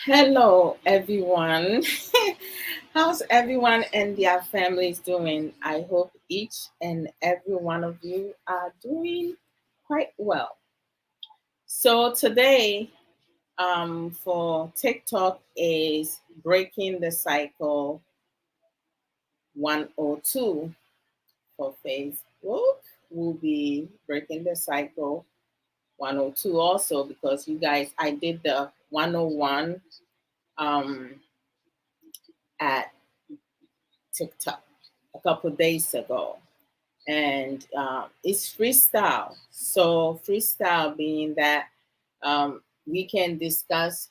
Hello, everyone. How's everyone and their families doing? I hope each and every one of you are doing quite well. So, today, for TikTok is Breaking the Cycle 102. For Facebook, we'll be Breaking the Cycle 102 also because you guys, I did the 101 um, at TikTok a couple days ago, and it's freestyle. So freestyle being that we can discuss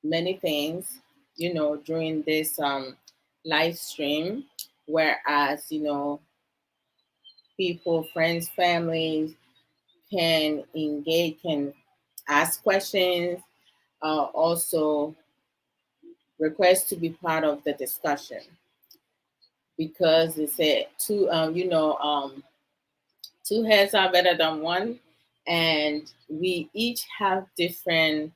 many things, during this live stream. Whereas people, friends, families can engage, can ask questions, also request to be part of the discussion because they said two heads are better than one, and we each have different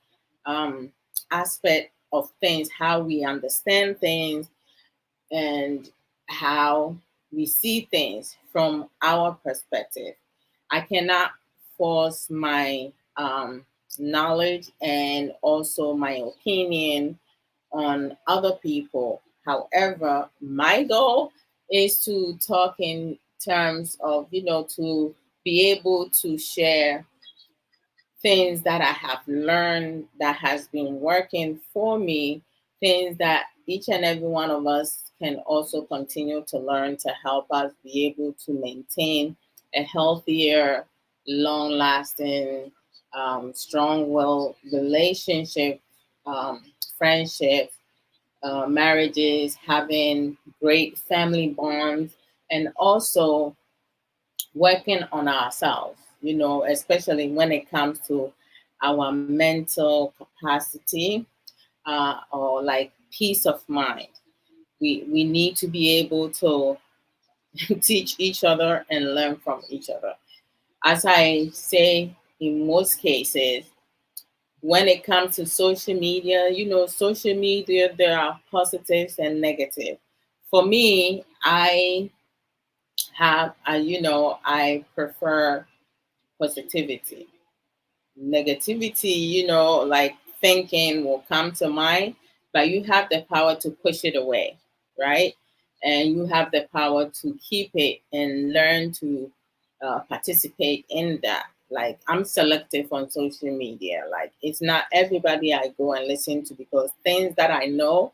um, aspect of things, how we understand things, and how we see things from our perspective. I cannot force my knowledge and also my opinion on other people. However, my goal is to talk in terms of, to be able to share things that I have learned that has been working for me, things that each and every one of us can also continue to learn to help us be able to maintain a healthier, long lasting, strong will relationship, friendship, marriages, having great family bonds, and also working on ourselves, especially when it comes to our mental capacity or like peace of mind. We need to be able to teach each other and learn from each other. As I say, in most cases, when it comes to social media, social media, there are positives and negatives. For me, I prefer positivity. Negativity, like thinking will come to mind, but you have the power to push it away, right? And you have the power to keep it and learn to participate in that. Like, I'm selective on social media. Like, it's not everybody I go and listen to because things that I know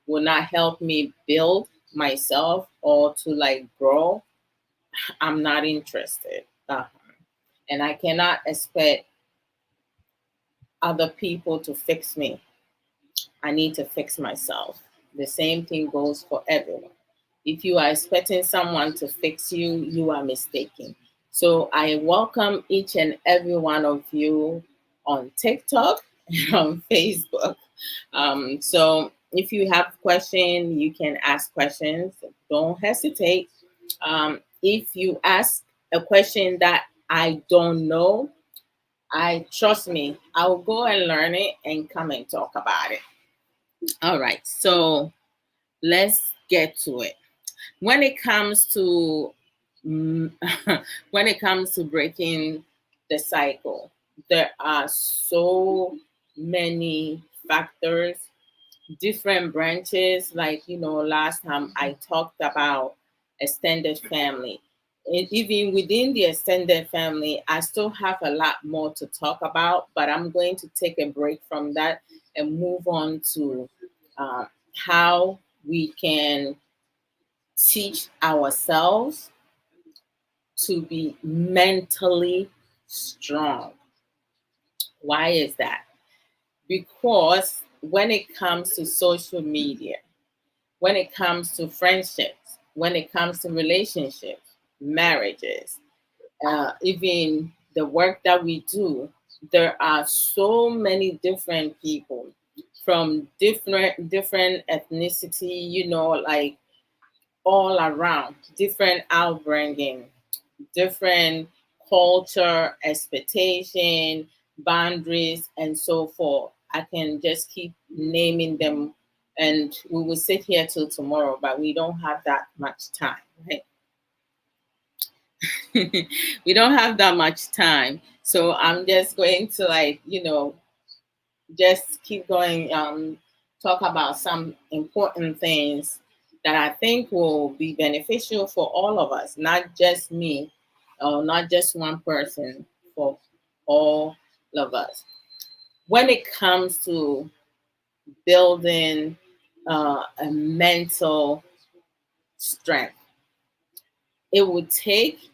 will not help me build myself or to like grow. I'm not interested. And I cannot expect other people to fix me. I need to fix myself. The same thing goes for everyone. If you are expecting someone to fix you, you are mistaken. So I welcome each and every one of you on TikTok and on Facebook. So if you have questions, you can ask questions. Don't hesitate. If you ask a question that I don't know, I trust me, I'll go and learn it and come and talk about it. All right, so let's get to it. When it comes to mm, when it comes to breaking the cycle, there are so many factors, different branches. Like, last time I talked about extended family. And even within the extended family, I still have a lot more to talk about, but I'm going to take a break from that and move on to uh, how we can teach ourselves to be mentally strong. Why is that? Because when it comes to social media, when it comes to friendships, when it comes to relationships, marriages, even the work that we do, there are so many different people from different ethnicity, like all around, different outbringing, different culture, expectation, boundaries, and so forth. I can just keep naming them, and we will sit here till tomorrow, but we don't have that much time, right? We don't have that much time. So I'm just going to, like, just keep going, talk about some important things that I think will be beneficial for all of us, not just me, or not just one person, for all of us. When it comes to building a mental strength, it would take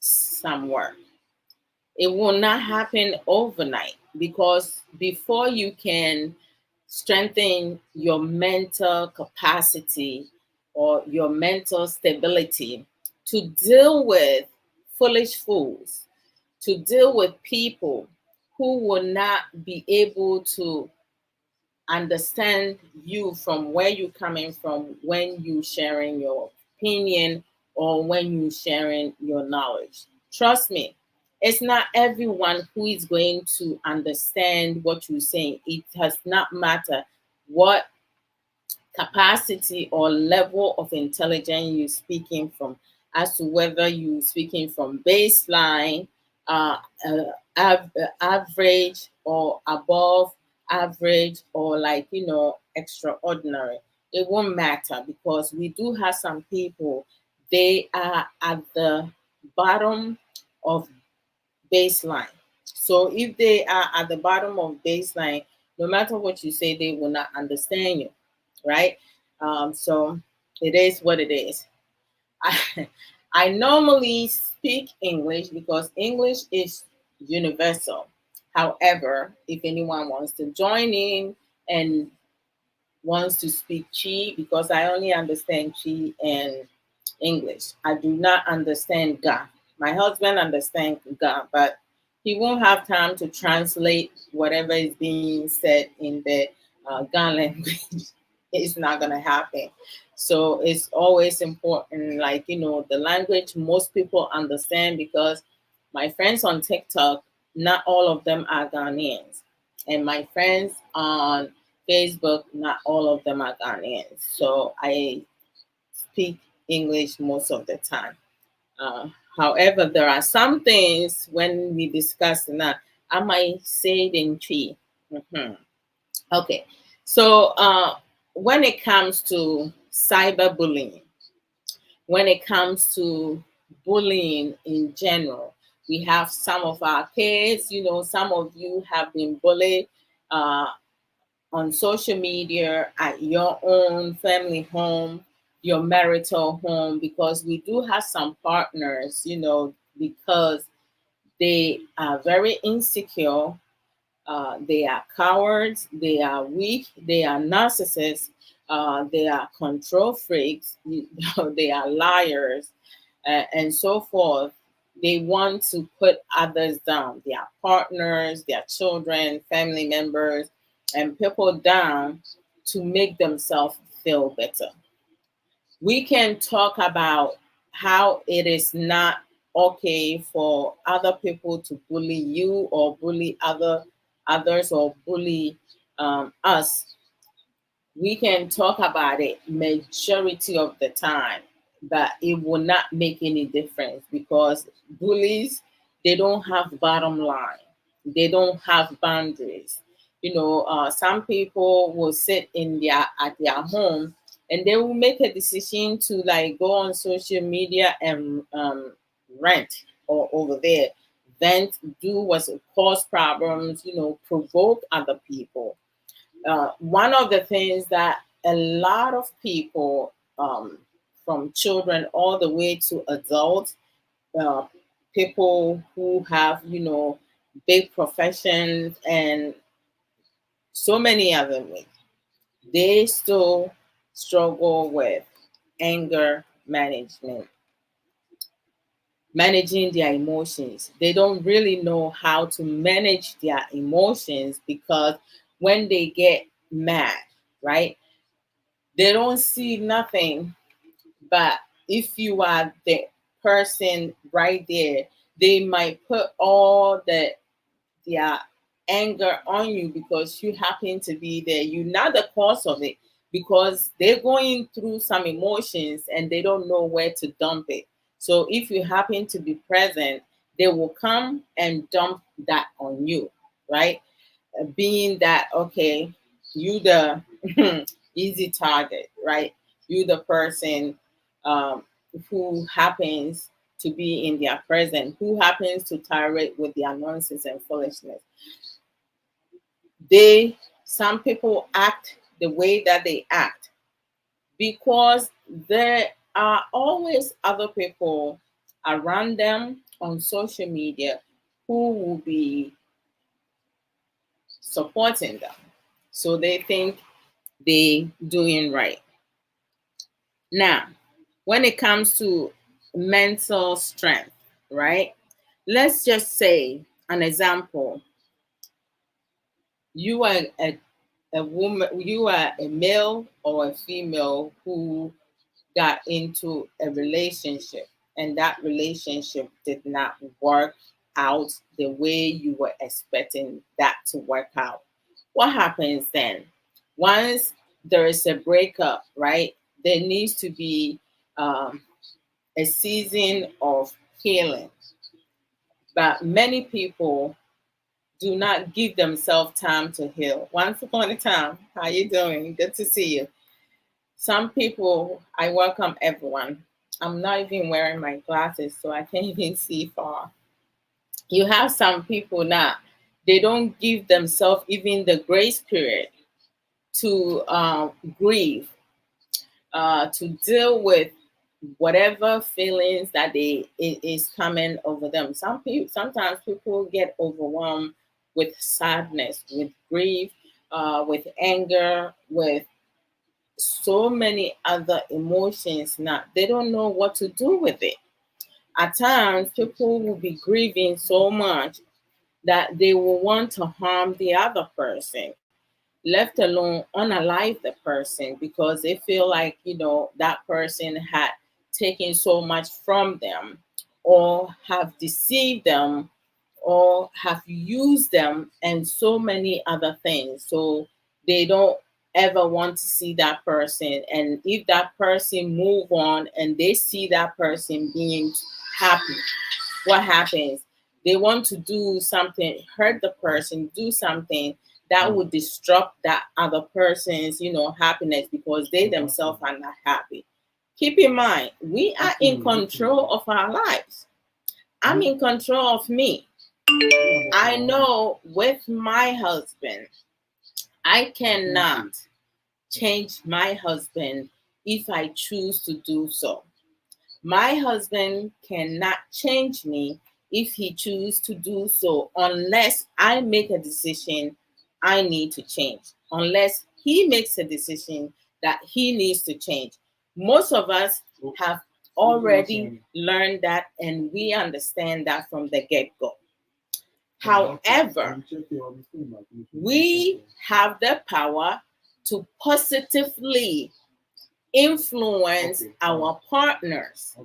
some work. It will not happen overnight, because before you can strengthen your mental capacity or your mental stability to deal with foolish fools, to deal with people who will not be able to understand you from where you're coming from when you sharing your opinion or when you sharing your knowledge. Trust me, it's not everyone who is going to understand what you're saying. It does not matter what capacity or level of intelligence you're speaking from, as to whether you're speaking from baseline, uh, average, or above average, or, like, extraordinary. It won't matter, because we do have some people, they are at the bottom of baseline. So if they are at the bottom of baseline, no matter what you say, they will not understand you, right? So it is what it is. I, I normally speak English because English is universal. However, if anyone wants to join in and wants to speak Chi, because I only understand Chi and English. I do not understand Ga. My husband understands Ga, but he won't have time to translate whatever is being said in the Ga language. It's not going to happen. So it's always important, like, the language most people understand, because my friends on TikTok, not all of them are Ghanaians. And my friends on Facebook, not all of them are Ghanaians. So I speak English most of the time. Uh, However, there are some things when we discuss that I might say it in Chi. Mhm. Okay, so when it comes to cyberbullying, when it comes to bullying in general, we have some of our kids. Some of you have been bullied uh, on social media, at your own family home, your marital home, because we do have some partners, because they are very insecure, they are cowards, they are weak, they are narcissists, they are control freaks, they are liars, and so forth. They want to put others down, their partners, their children, family members, and people down to make themselves feel better. We can talk about how it is not okay for other people to bully you or bully others, or bully us. We can talk about it majority of the time, but it will not make any difference, because bullies, they don't have bottom line, they don't have boundaries. Some people will sit in their at their home, and they will make a decision to, like, go on social media and rant, or over there vent, do what's cause problems, provoke other people. One of the things that a lot of people, from children all the way to adults, uh, people who have, big professions and so many other ways, they still struggle with anger management, managing their emotions. They don't really know how to manage their emotions, because when they get mad, right, they don't see nothing. But if you are the person right there, they might put all their anger on you because you happen to be there. You're not the cause of it, because they're going through some emotions and they don't know where to dump it. So if you happen to be present, they will come and dump that on you, right? Being that, okay, you the easy target, right? You the person um, who happens to be in their presence, who happens to tirade with their nonsense and foolishness. They, some people act the way that they act because there are always other people around them on social media who will be supporting them. So they think they doing right. Now, when it comes to mental strength, right? Let's just say an example. You are a woman, you are a male or a female who got into a relationship and that relationship did not work out the way you were expecting that to work out. What happens then? Once there is a breakup, right? There needs to be um, a season of healing. But many people do not give themselves time to heal. Once upon a time, how you doing? Good to see you. Some people, I welcome everyone. I'm not even wearing my glasses, so I can't even see far. You have some people now, they don't give themselves even the grace period to grieve, to deal with whatever feelings that they is coming over them. Some people, sometimes people get overwhelmed with sadness, with grief, with anger, with so many other emotions. Now they don't know what to do with it. At times, people will be grieving so much that they will want to harm the other person, left alone unalive the person, because they feel like, that person had taken so much from them, or have deceived them, or have used them, and so many other things. So they don't ever want to see that person. And if that person move on and they see that person being happy, what happens? They want to do something, hurt the person, do something that would disrupt that other person's, happiness, because they themselves are not happy. Keep in mind, we are in control of our lives. I'm in control of me. I know with my husband, I cannot change my husband if I choose to do so. My husband cannot change me if he chooses to do so, unless I make a decision I need to change, unless he makes a decision that he needs to change. Most of us have already learned that, and we understand that from the get go. However, we have the power to positively influence our partners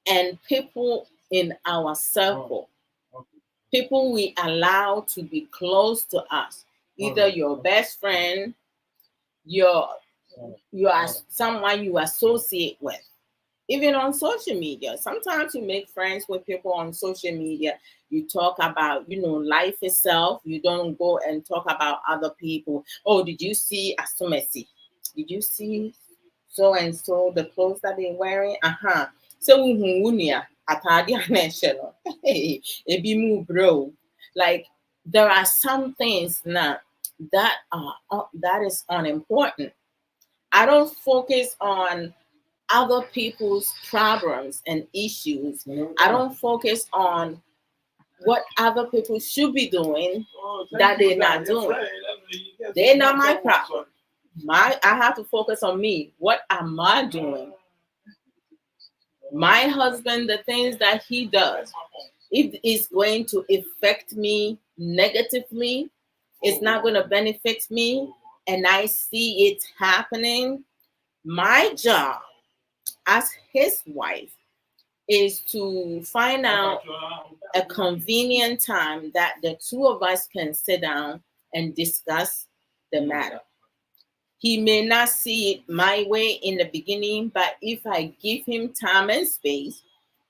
and people in our circle, people we allow to be close to us, either your best friend, your you are someone you associate with. Even on social media, sometimes you make friends with people on social media. You talk about, life itself. You don't go and talk about other people. Oh, did you see Asumesi? Did you see so and so, the clothes that they're wearing? So hey, ebi mu bro. Like, there are some things now that are that is unimportant. I don't focus on other people's problems and issues. I don't focus on what other people should be doing that they're not doing. They're not my problem. I have to focus on me. What am I doing? My husband, the things that he does, if it's going to affect me negatively, it's not going to benefit me, and I see it happening, my job as his wife is to find out a convenient time that the two of us can sit down and discuss the matter. He may not see it my way in the beginning, but if I give him time and space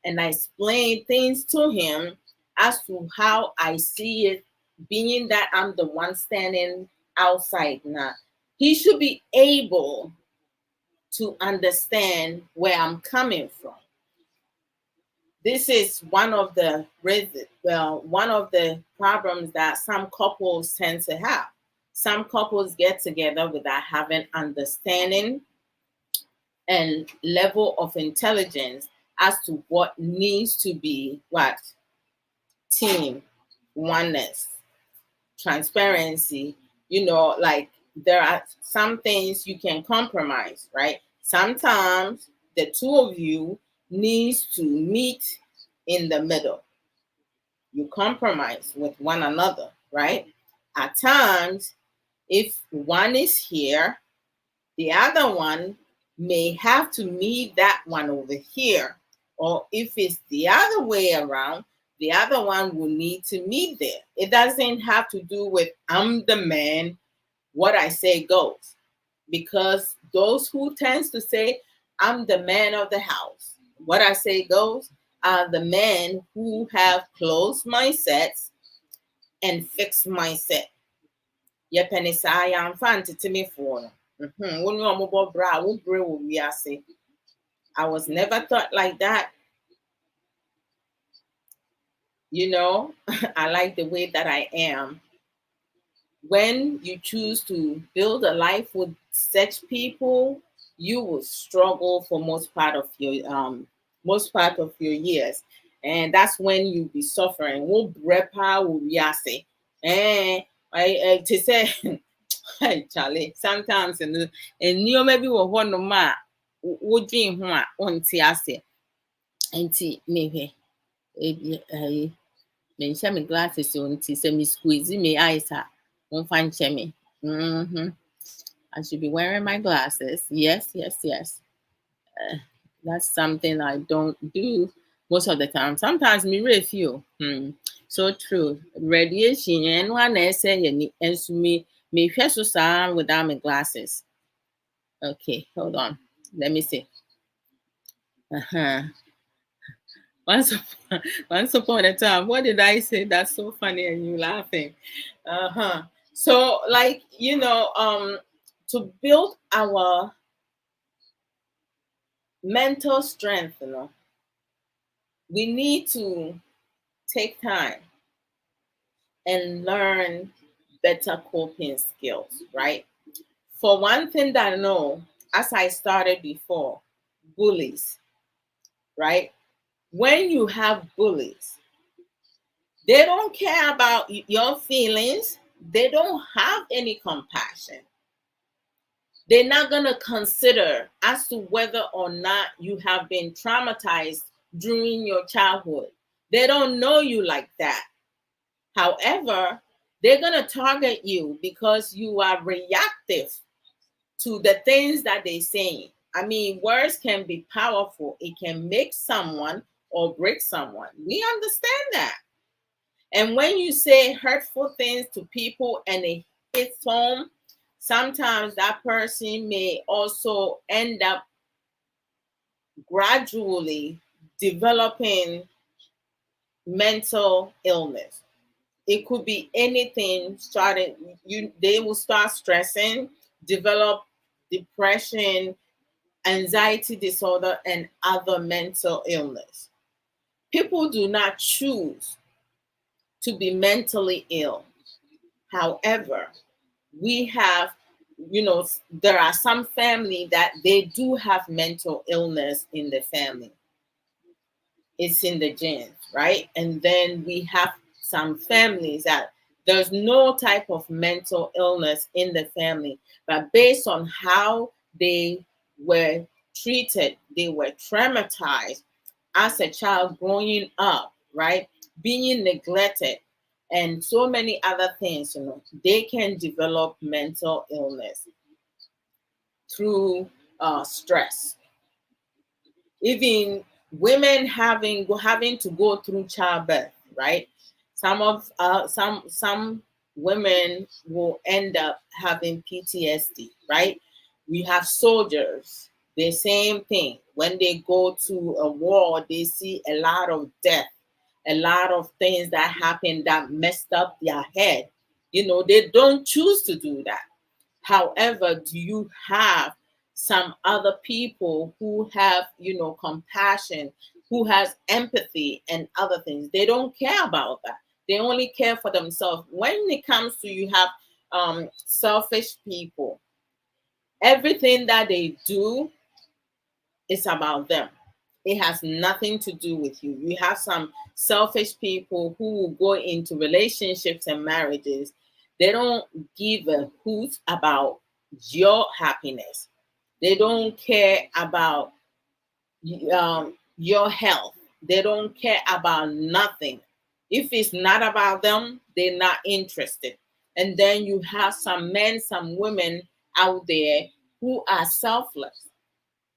and I explain things to him as to how I see it, being that I'm the one standing outside now, he should be able to understand where I'm coming from. This is one of the problems that some couples tend to have. Some couples get together without having understanding and level of intelligence as to what needs to be what team oneness, transparency. Like there are some things you can compromise, right? Sometimes the two of you needs to meet in the middle. You compromise with one another, right? At times, if one is here, the other one may have to meet that one over here. Or if it's the other way around, the other one will need to meet there. It doesn't have to do with I'm the man, what I say goes. Because those who tends to say I'm the man of the house, what I say goes, are the men who have closed mindsets and fixed mindset. Yɛpɛ saa yɛamfa ntetemefoɔ no. Wo ne ɔmo bɔ bra a wo brɛ wɔ wiase. I was never thought like that. I like the way that I am. When you choose to build a life with such people, you will struggle for most part of your years, and that's when you be suffering. Wo brɛ paa wɔ wiase. To say. Hey, Charlie, sometimes and you maybe wɔ hɔnom a wodwen ho a wonte ase. Nti mehwɛ ebi menhyɛ me glasses o nti sɛ me squeeze me eyes a momfa nkyɛ me. I should be wearing my glasses. Yes. That's something I don't do most of the time. Sometimes me refuse. So true. Radiation and one essay and me so sad without my glasses. Okay, hold on. Let me see. Once upon a time, what did I say? That's so funny, and you laughing. So, like to build our mental strength, we need to take time and learn better coping skills, right? For one thing that I know, as I started before, bullies, right? When you have bullies, they don't care about your feelings. They don't have any compassion. They're not going to consider as to whether or not you have been traumatized during your childhood. They don't know you like that. However, they're going to target you because you are reactive to the things that they're saying. I mean, words can be powerful. It can make someone or break someone. We understand that. And when you say hurtful things to people and it hits home, sometimes that person may also end up gradually developing mental illness. It could be anything. They will start stressing, develop depression, anxiety disorder, and other mental illness. People do not choose to be mentally ill. However, we have, there are some family that they do have mental illness in the family. It's in the genes, right? And then we have some families that there's no type of mental illness in the family, but based on how they were treated, they were traumatized as a child growing up, right? Being neglected and so many other things, they can develop mental illness through stress. Even Women having to go through childbirth, right? Some women will end up having PTSD, right? We have soldiers, the same thing. When they go to a war, they see a lot of death, a lot of things that happen that messed up their head. They don't choose to do that. However, do you have some other people who have, compassion, who has empathy and other things? They don't care about that. They only care for themselves. When it comes to, you have selfish people, everything that they do is about them. It has nothing to do with you. You have some selfish people who will go into relationships and marriages. They don't give a hoot about your happiness. They don't care about your health. They don't care about nothing. If it's not about them, they're not interested. And then you have some men, some women out there who are selfless,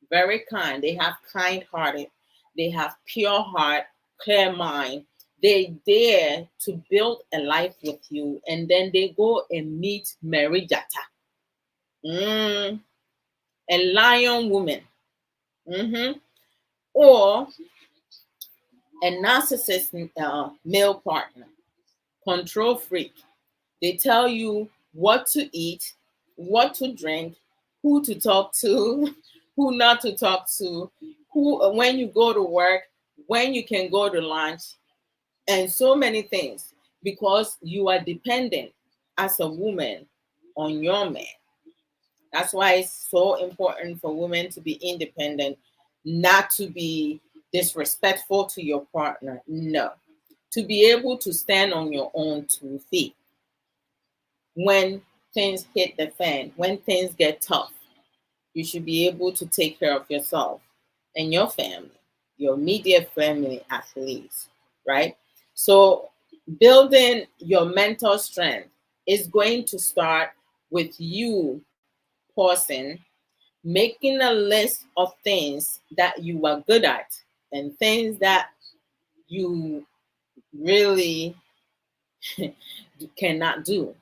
very kind. They have kind hearted. They have pure heart, clear mind. They dare to build a life with you, and then they go and meet Mary Jata, a lion woman, or a narcissist male partner, control freak. They tell you what to eat, what to drink, who to talk to, who not to talk to, who when you go to work, when you can go to lunch, and so many things, because you are dependent as a woman on your man. That's why it's so important for women to be independent, not to be disrespectful to your partner. No, to be able to stand on your own 2 feet when things hit the fan, when things get tough. You should be able to take care of yourself and your family, your immediate family at least, right? So, building your mental strength is going to start with you pausing, making a list of things that you are good at and things that you really cannot do.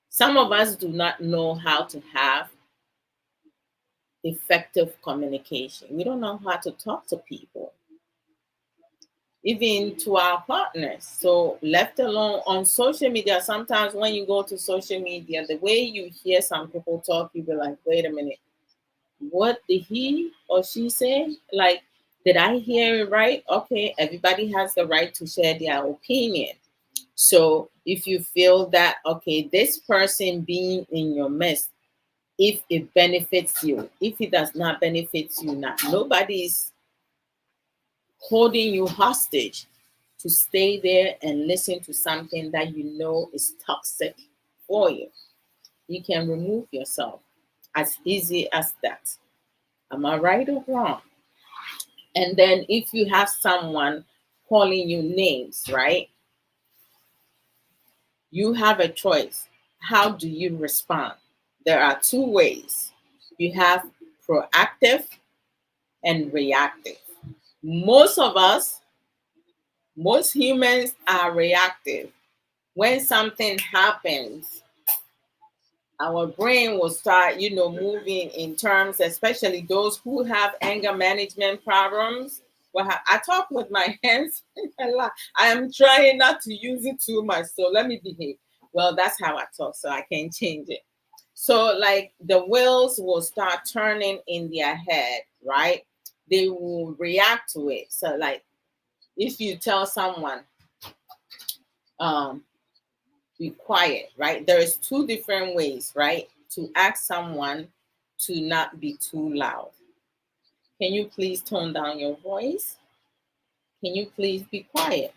Some of us do not know how to have effective communication. We don't know how to talk to people, even to our partners. So, left alone on social media, sometimes when you go to social media, the way you hear some people talk, you be like, wait a minute, what did he or she say? Like, did I hear it right? Okay, everybody has the right to share their opinion. So, if you feel that, okay, this person being in your midst, if it benefits you, if it does not benefit you, not nobody is holding you hostage to stay there and listen to something that you know is toxic for you. You can remove yourself as easy as that. Am I right or wrong? And then if you have someone calling you names, right? You have a choice. How do you respond? There are 2 ways. You have proactive and reactive. Most of us, most humans are reactive. When something happens, our brain will start, moving in terms, especially those who have anger management problems. Well, I talk with my hands a lot. I am trying not to use it too much, so let me behave. Well, that's how I talk, so I can't change it. So, like, the wheels will start turning in their head, right? They will react to it. So, like, if you tell someone, um, be quiet, right? There is 2 different ways, right? To ask someone to not be too loud. Can you please tone down your voice? Can you please be quiet?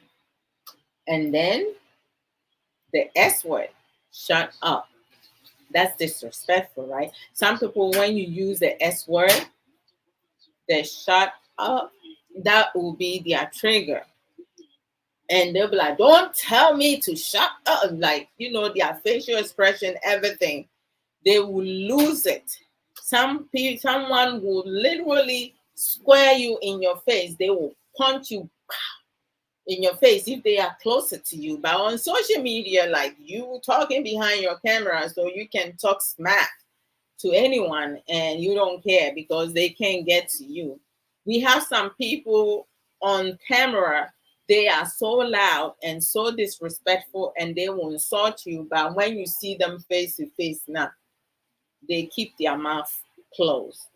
And then the S word, shut up. That's disrespectful, right? Some people, when you use the S word, the shut up, that will be their trigger. And they'll be like, don't tell me to shut up. Like, their facial expression, everything. They will lose it. Someone will literally square you in your face. They will punch you in your face if they are closer to you. But on social media, like you talking behind your camera, so you can talk smack to anyone and you don't care because they can't get to you. We have some people on camera, they are so loud and so disrespectful and they will insult you, but when you see them face to face now, they keep their mouth closed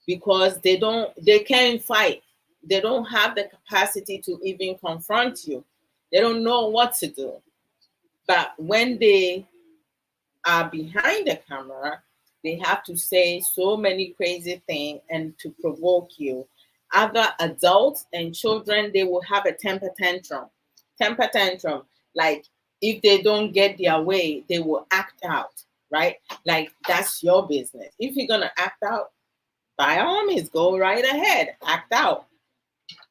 because they can't fight. They don't have the capacity to even confront you. They don't know what to do. But when they are behind the camera, they have to say so many crazy things and to provoke you. Other adults and children, they will have a temper tantrum. Temper tantrum, like if they don't get their way, they will act out, right? Like that's your business. If you're gonna act out, by all means, go right ahead, act out.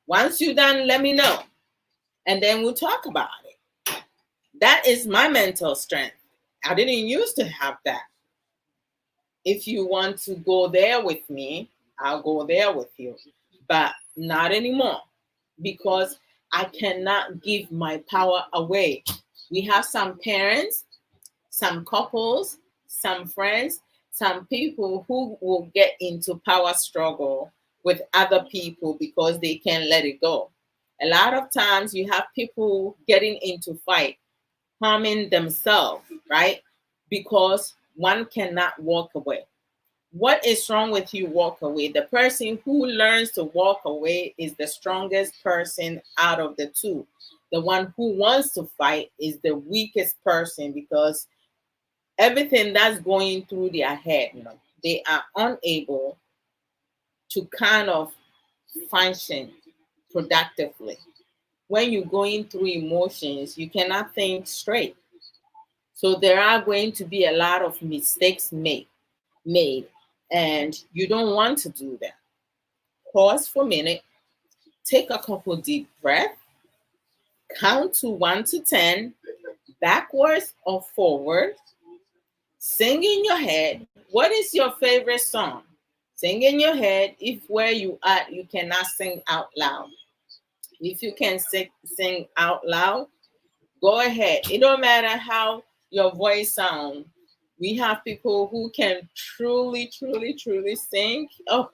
Once you're done, let me know, and then we'll talk about it. That is my mental strength. I didn't used to have that. If you want to go there with me, I'll go there with you, but not anymore because I cannot give my power away. We have some parents, some couples, some friends, some people who will get into power struggle with other people because they can't let it go. A lot of times you have people getting into fight, harming themselves, right? Because one cannot walk away. What is wrong with you? Walk away. The person who learns to walk away is the strongest person out of the two. The one who wants to fight is the weakest person because everything that's going through their head, they are unable to kind of function productively. When you're going through emotions, you cannot think straight. So there are going to be a lot of mistakes made, and you don't want to do that. Pause for a minute, take a couple deep breaths, count to 1 to 10, backwards or forward, sing in your head. What is your favorite song? Sing in your head. If where you are, you cannot sing out loud. If you can sing out loud, go ahead. It don't matter how your voice sounds. We have people who can truly, truly, truly sing. Oh,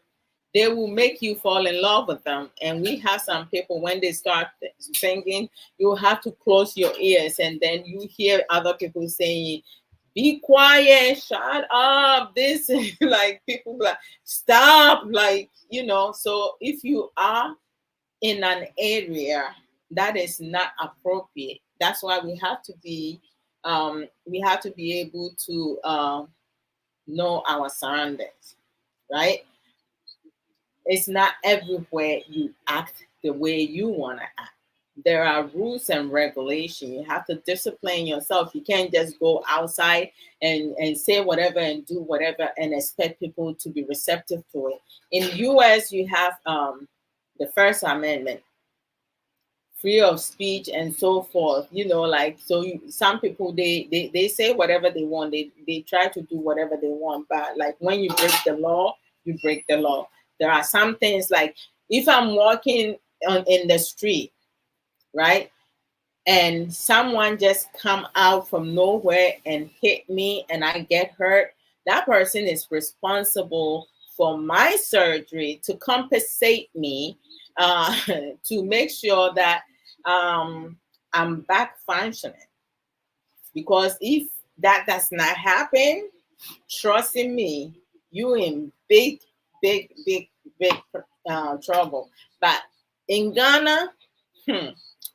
they will make you fall in love with them. And we have some people when they start singing, you have to close your ears, and then you hear other people saying, "Be quiet, shut up." This like people like stop, like So if you are in an area that is not appropriate, that's why we have to be able to know our surroundings, right? It's not everywhere you act the way you want to act. There are rules and regulations. You have to discipline yourself. You can't just go outside and say whatever and do whatever and expect people to be receptive to it. In the US, you have the First Amendment, free of speech and so forth, some people they say whatever they want, they try to do whatever they want, but like when you break the law, you break the law. There are some things like if I'm walking in the street, right, and someone just come out from nowhere and hit me and I get hurt, that person is responsible for my surgery to compensate me, to make sure that I'm back functioning. Because if that does not happen, trust in me, you in big, big, big, big trouble. But in Ghana,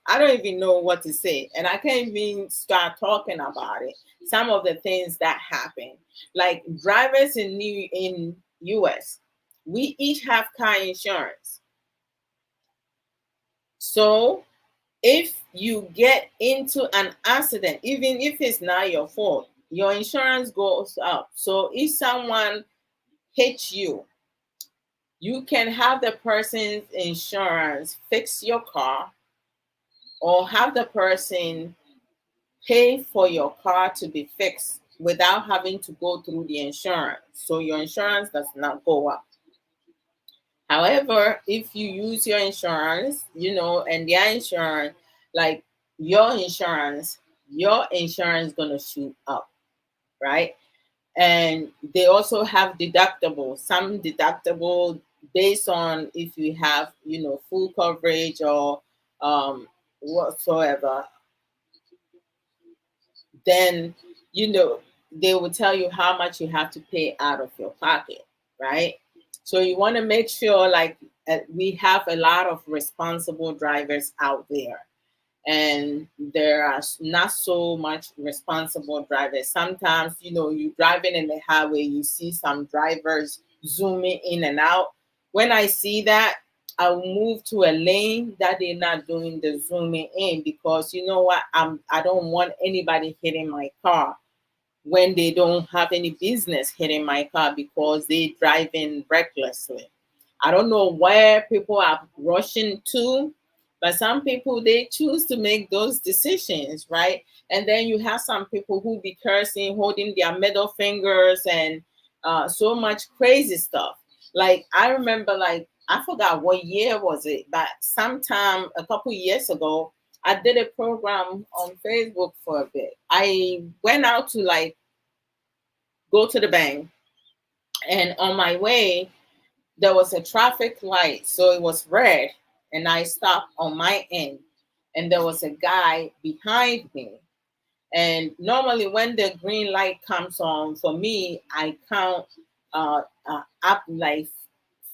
I don't even know what to say, and I can't even start talking about it. Some of the things that happen, like drivers in US, we each have car insurance. So if you get into an accident, even if it's not your fault, your insurance goes up. So if someone hits you, you can have the person's insurance fix your car or have the person pay for your car to be fixed without having to go through the insurance. So your insurance does not go up. However, if you use your insurance, and their insurance, like your insurance gonna shoot up, right? And they also have deductible. Some deductible based on if you have, full coverage or whatsoever. Then they will tell you how much you have to pay out of your pocket, right? So you want to make sure, like, we have a lot of responsible drivers out there, and there are not so much responsible drivers. Sometimes, you driving in the highway, you see some drivers zooming in and out. When I see that, I'll move to a lane that they're not doing the zooming in, because you know what, I don't want anybody hitting my car when they don't have any business hitting my car because they driving recklessly. I don't know where people are rushing to, but some people, they choose to make those decisions, right? And then you have some people who be cursing, holding their middle fingers, and so much crazy stuff. Like, I remember, like, I forgot what year was it, but sometime a couple years ago, I did a program on Facebook for a bit. I went out to, like, go to the bank, and on my way, there was a traffic light, so it was red, and I stopped on my end, and there was a guy behind me. And normally, when the green light comes on for me, I count up like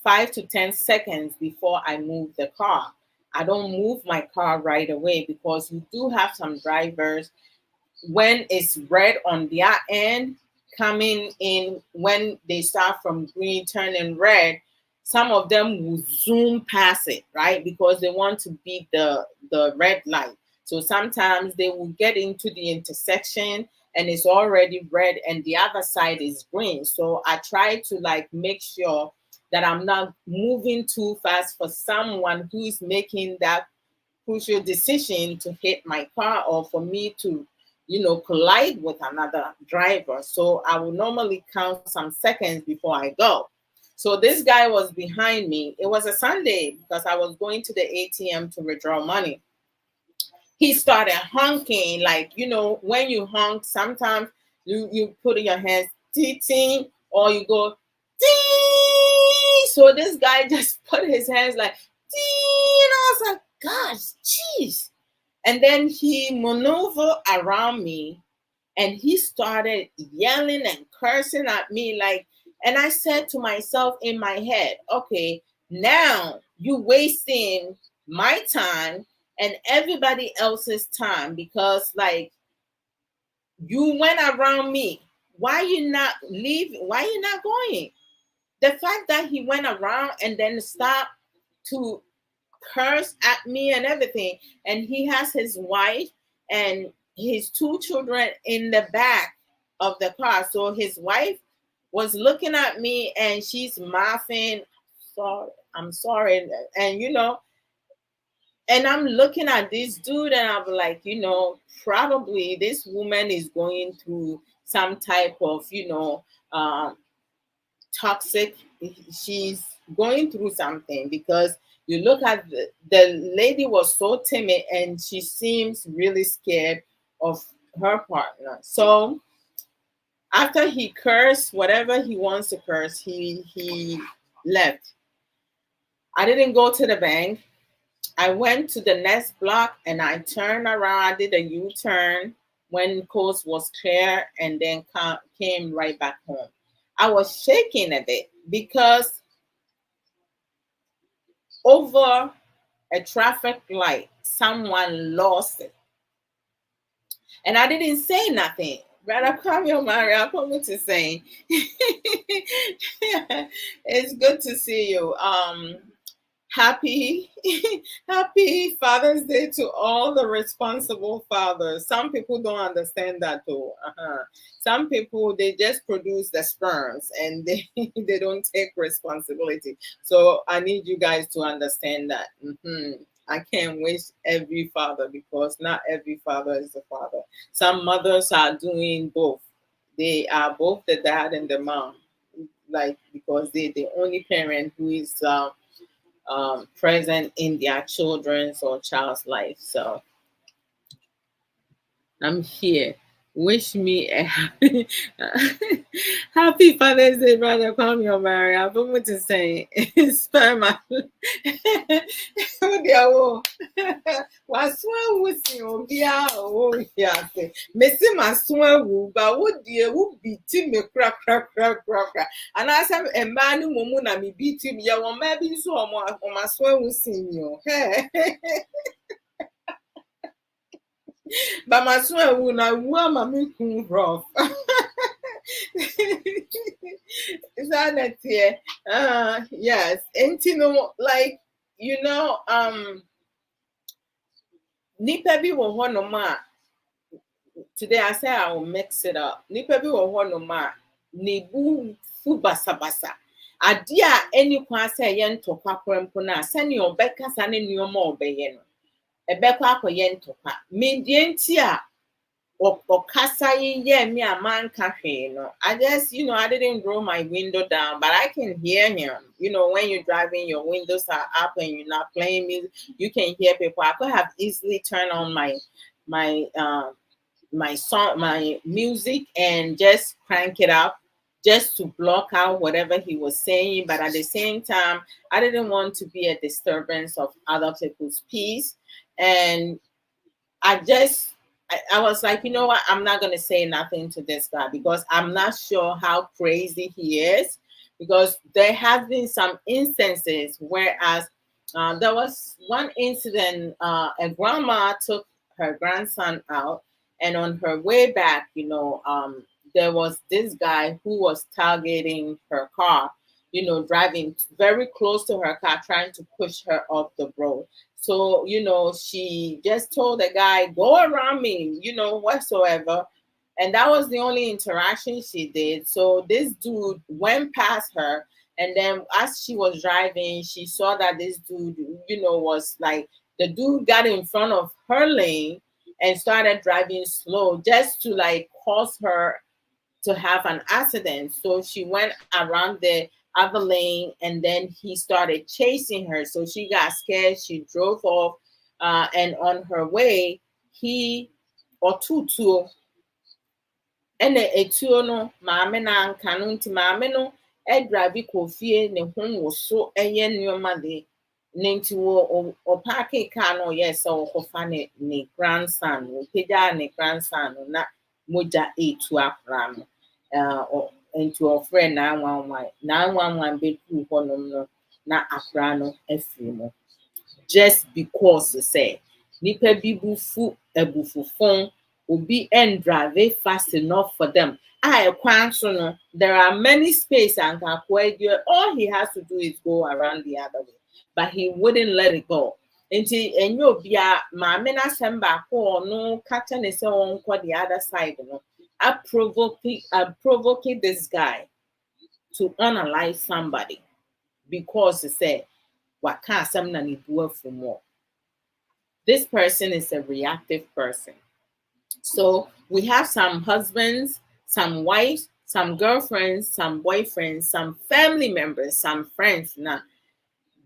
5 to 10 seconds before I move the car. I don't move my car right away, because you do have some drivers, when it's red on their end, coming in, when they start from green turning red, some of them will zoom past it, right? Because they want to beat the red light. So sometimes they will get into the intersection and it's already red and the other side is green. So I try to, like, make sure that I'm not moving too fast for someone who is making that crucial decision to hit my car, or for me to, collide with another driver. So I will normally count some seconds before I go. So this guy was behind me. It was a Sunday because I was going to the ATM to withdraw money. He started honking, like, when you honk, sometimes you put your hands ting, or you go ting. So this guy just put his hands like ting, and I was like, gosh, jeez. And then he maneuvered around me, and he started yelling and cursing at me, like, and I said to myself in my head, okay, now you wasting my time and everybody else's time, because, like, you went around me. Why you not leaving? Why you not going? The fact that he went around and then stopped to curse at me and everything, and he has his wife and his two children in the back of the car. So his wife was looking at me and she's laughing. Sorry, I'm sorry. And and I'm looking at this dude and I'm like, probably this woman is going through some type of, um, toxic. She's going through something, because you look at the lady was so timid and she seems really scared of her partner. So after he cursed whatever he wants to curse, he left. I didn't go to the bank. I went to the next block and I turned around. I did a U-turn when coast was clear, and then came right back home. I was shaking a bit because over a traffic light, someone lost it. And I didn't say nothing. Brother Kamil Mario, I'm coming to say, it's good to see you. Happy happy Father's Day to all the responsible fathers. Some people don't understand that though. Some people, they just produce the sperms and they don't take responsibility. So I need you guys to understand that. I can't wish every father, because not every father is a father. Some mothers are doing both. They are both the dad and the mom, like, because they the only parent who is present in their children's or child's life. So I'm here. Wish me a happy, happy Father's Day, brother. Call me or Mary. I've been what to say. Spare my. Oh dear, oh. Was one was you, dear, oh, yes. Missing my swan, but what dear would be Tim crack. And I said, a man who mumuna me beat him, ya, or maybe so on my swan was seeing you. But my swan will not warm a milk rough. Is that here? Yes. And you know, like, nipa bi wɔ hɔnom a today I say I will mix it up. Nipa bi wɔ hɔnom a ne bu fu basabasa. Ade a any kwan sɛ yɛ ntɔkwa korampo na sɛnea ɔbɛkasa ne nneɛma ɔbɛyɛ no. Ɛbɛkɔ akɔyɛ ntɔkwa. Me deɛ nti a Okasa yeah me a man cafe, no. I just, I didn't roll my window down, but I can hear him. When you're driving, your windows are up and you're not playing music, you can hear people. I could have easily turned on my song, my music, and just crank it up just to block out whatever he was saying. But at the same time, I didn't want to be a disturbance of other people's peace. And I was like, you know what? I'm not going to say nothing to this guy because I'm not sure how crazy he is. Because there have been some instances, whereas there was one incident, a grandma took her grandson out, and on her way back, there was this guy who was targeting her car, driving very close to her car, trying to push her off the road. So, she just told the guy, go around me, whatsoever. And that was the only interaction she did. So this dude went past her. And then as she was driving, she saw that this dude, was like, the dude got in front of her lane and started driving slow just to like cause her to have an accident. So she went around the other lane and then he started chasing her. So she got scared. She drove off. And on her way, he or two and etuo no maame na anka no nti maame no drive kɔ fie ne ho wo so ɛyɛ nneɛma de ne nti wo parking car no yɛ sɛ ɔkɔfa ne grandson wo pagya ne grandson no na mogya etu akora no nti ɔfrɛ 911 bɛduru hɔnom no na akora no afiri mu just because sɛ nipa bi bufu ebufufon obi and drive fast enough for them. There are many space and all he has to do is go around the other way, but he wouldn't let it go. Until and you be a mamena semba ko no catch and say on the other side. I provoking this guy to unalive somebody because he said, what can't some do for more? This person is a reactive person. So we have some husbands, some wives, some girlfriends, some boyfriends, some family members, some friends. Now,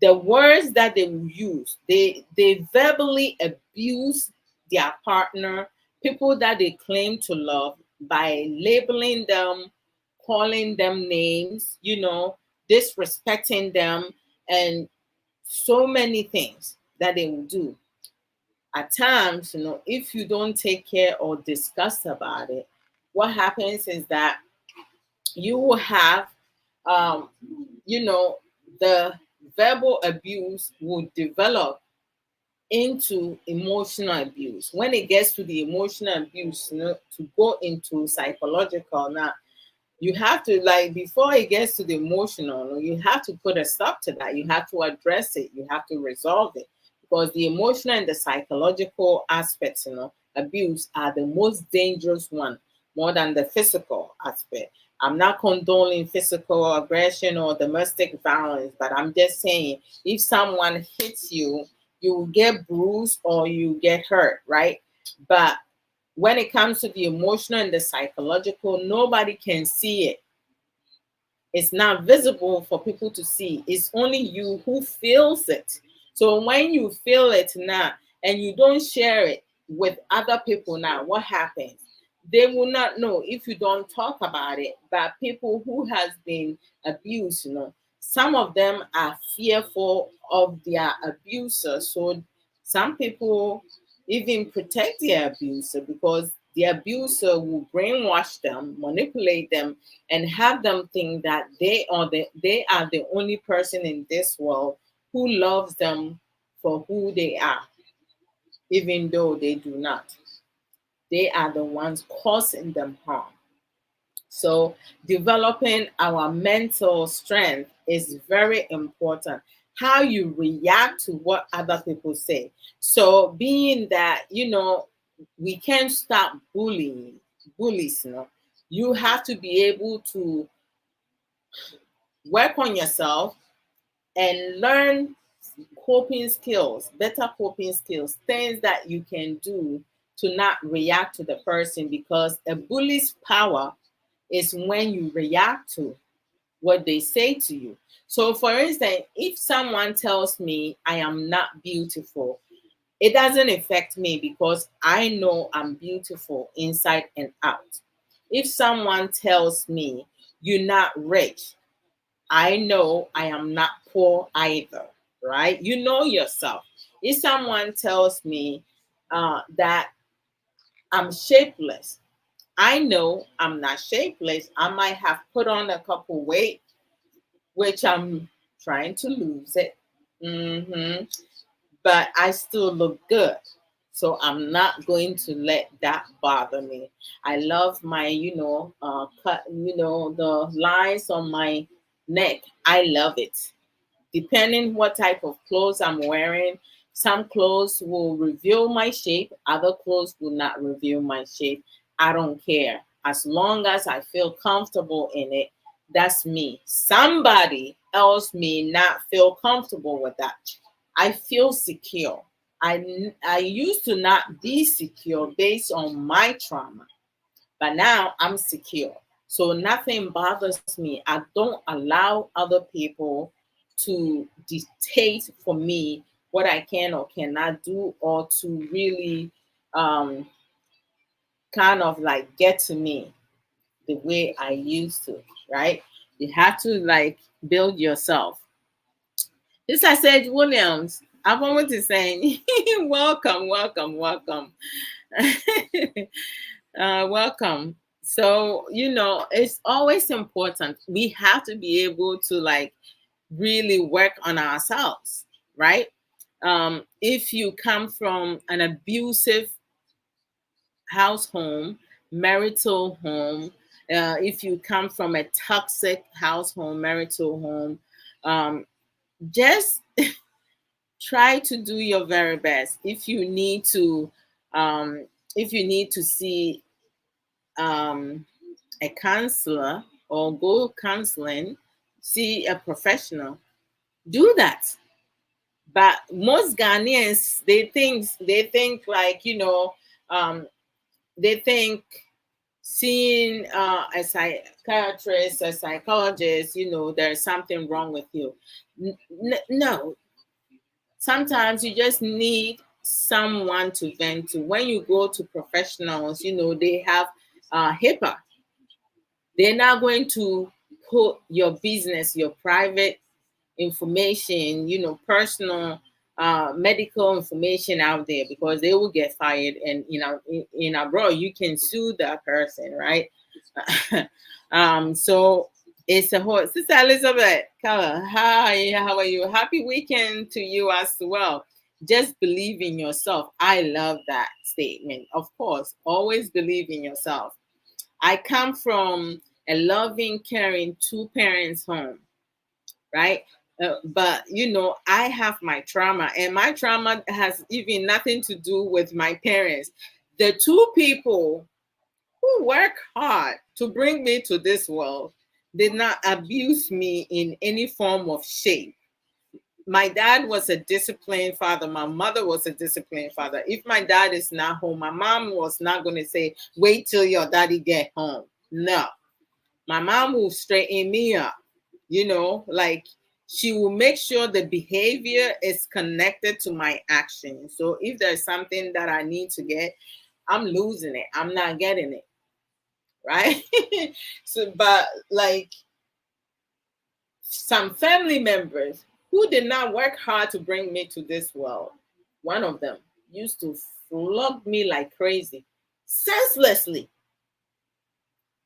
the words that they will use, they verbally abuse their partner, people that they claim to love, by labeling them, calling them names, disrespecting them, and so many things that they will do. At times, if you don't take care or discuss about it, what happens is that you will have, the verbal abuse will develop into emotional abuse. When it gets to the emotional abuse, to go into psychological now, you have to, like, before it gets to the emotional, you have to put a stop to that. You have to address it. You have to resolve it. Because the emotional and the psychological aspects, abuse are the most dangerous one, more than the physical aspect. I'm not condoning physical aggression or domestic violence, but I'm just saying, if someone hits you, you will get bruised or you get hurt, right? But when it comes to the emotional and the psychological, nobody can see it. It's not visible for people to see. It's only you who feels it. So when you feel it now and you don't share it with other people now, what happens? They will not know if you don't talk about it. But people who has been abused, some of them are fearful of their abuser. So some people even protect their abuser because the abuser will brainwash them, manipulate them, and have them think that they are the only person in this world who loves them for who they are, even though they do not. They are the ones causing them harm. So developing our mental strength is very important. How you react to what other people say. So being that, we can't stop bullies, you have to be able to work on yourself and learn coping skills, better coping skills, things that you can do to not react to the person, because a bully's power is when you react to what they say to you. So, for instance, if someone tells me I am not beautiful, it doesn't affect me because I know I'm beautiful inside and out. If someone tells me you're not rich, I know I am not poor either, right? You know yourself. If someone tells me that I'm shapeless, I know I'm not shapeless. I might have put on a couple weight, which I'm trying to lose it. hmm But I still look good. So I'm not going to let that bother me. I love my, cut, the lines on my neck. I love it. Depending what type of clothes I'm wearing, some clothes will reveal my shape, other clothes will not reveal my shape. I don't care. As long as I feel comfortable in it, that's me. Somebody else may not feel comfortable with that. I feel secure. I used to not be secure based on my trauma, but now I'm secure. So nothing bothers me. I don't allow other people to dictate for me what I can or cannot do, or to really um, kind of like get to me the way I used to, right? You have to like build yourself. This I said, Williams. I wanted to say, welcome, welcome, welcome. Welcome. So, it's always important. We have to be able to like really work on ourselves, right? If you come from an abusive house home, marital home, if you come from a toxic house home, marital home, um, just try to do your very best. Um, if you need to see um, a counselor or go counseling, see a professional, do that. But most Ghanaians, they think like, um, they think seeing a psychiatrist, a psychologist, there's something wrong with you. No, sometimes you just need someone to vent to. When you go to professionals, they have HIPAA. They're not going to put your business, your private information, personal medical information out there, because they will get fired. And in abroad, you can sue that person, right? So it's a whole. Sister Elizabeth Keller, hi, how are you? Happy weekend to you as well. Just believe in yourself. I love that statement. Of course, always believe in yourself. I come from a loving, caring two parents home, right? But I have my trauma, and my trauma has even nothing to do with my parents. The two people who work hard to bring me to this world did not abuse me in any form of shape. My dad was a disciplined father. My mother was a disciplined father. If my dad is not home, my mom was not going to say, wait till your daddy get home. No, my mom will straighten me up. You know, like she will make sure the behavior is connected to my action. So if there's something that I need to get, I'm losing it. I'm not getting it. Right? So, but like some family members who did not work hard to bring me to this world, one of them used to flog me like crazy, senselessly.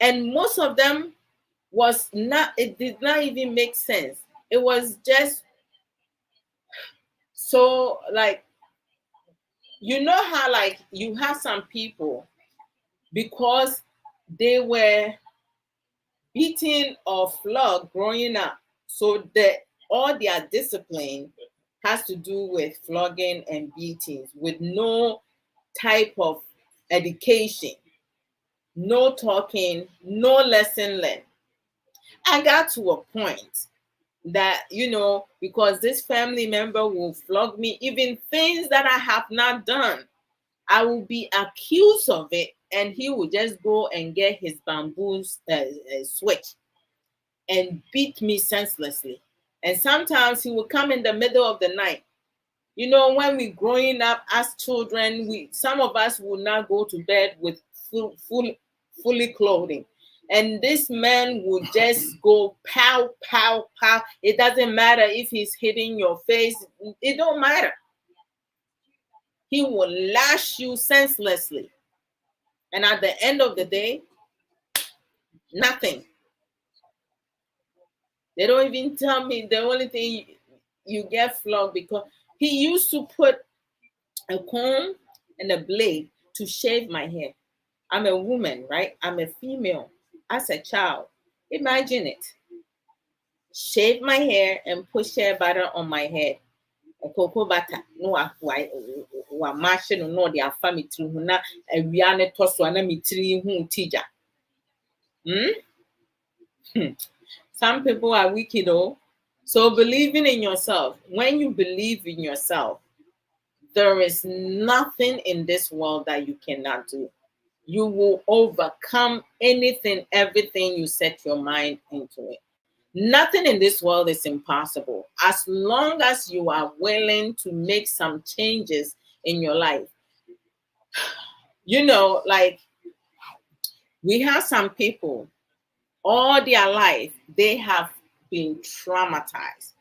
And most of them was not, it did not even make sense. It was just so like, you know how like you have some people because they were beaten or flogged growing up, so that all their discipline has to do with flogging and beatings with no type of education, no talking, no lesson learned. I got to a point that, you know, because this family member will flog me, even things that I have not done, I will be accused of it, and he will just go and get his bamboo switch and beat me senselessly. And sometimes he will come in the middle of the night. You know, when we growing up as children, we some of us will not go to bed with fully clothing. And this man will just go pow, pow, pow. It doesn't matter if he's hitting your face. It don't matter. He will lash you senselessly. And at the end of the day, nothing. They don't even tell me the only thing you get flogged because he used to put a comb and a blade to shave my hair. I'm a woman, right? I'm a female. As a child, imagine it. Shave my hair and put shea butter on my head. A cocoa butter. No, wa machine no the family through na a wiane toss one me tree tija. Some people are wicked, though. So believing in yourself. When you believe in yourself, there is nothing in this world that you cannot do. You will overcome anything, everything you set your mind into it. Nothing in this world is impossible as long as you are willing to make some changes in your life. You know, like we have some people, all their life, they have been traumatized.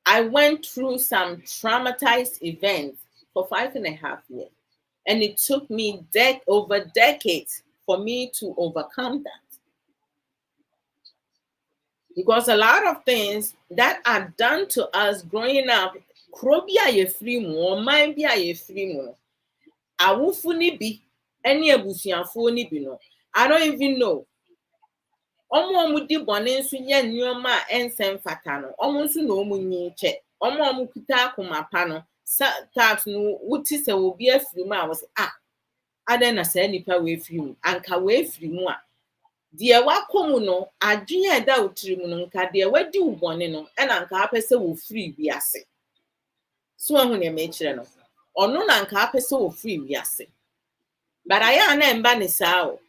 I went through some traumatized events for 5.5 years. And it took me over decades for me to overcome that. Because a lot of things that are done to us growing up, kuro bi a yɛfiri mu, ɔman bi a yɛfiri mu no, awofo ni bi, ɛne abusuafoɔ ni bi no, I don't even know. Ɔmo di bɔne nso yɛ nneɛma a ɛnsɛ mfata no, ɔmo nso na ɔmo nyi kyɛ. Ɔmo kuta akoma pa no, tax no, wote sɛ obi afiri mu a wɔsɛ, adan na saa nipa wee firi mu, anka wee firi mu a deɛ wakɔ mu no adwene a ɛda wo tiri mu no nka deɛ wadi wo bɔne no ɛna nka apɛ sɛ wofiri wiase. So ahu nea mekyerɛ no, ɔno na nka apɛ sɛ wofiri wiase. But ayɛ a na ɛmba ne saa o,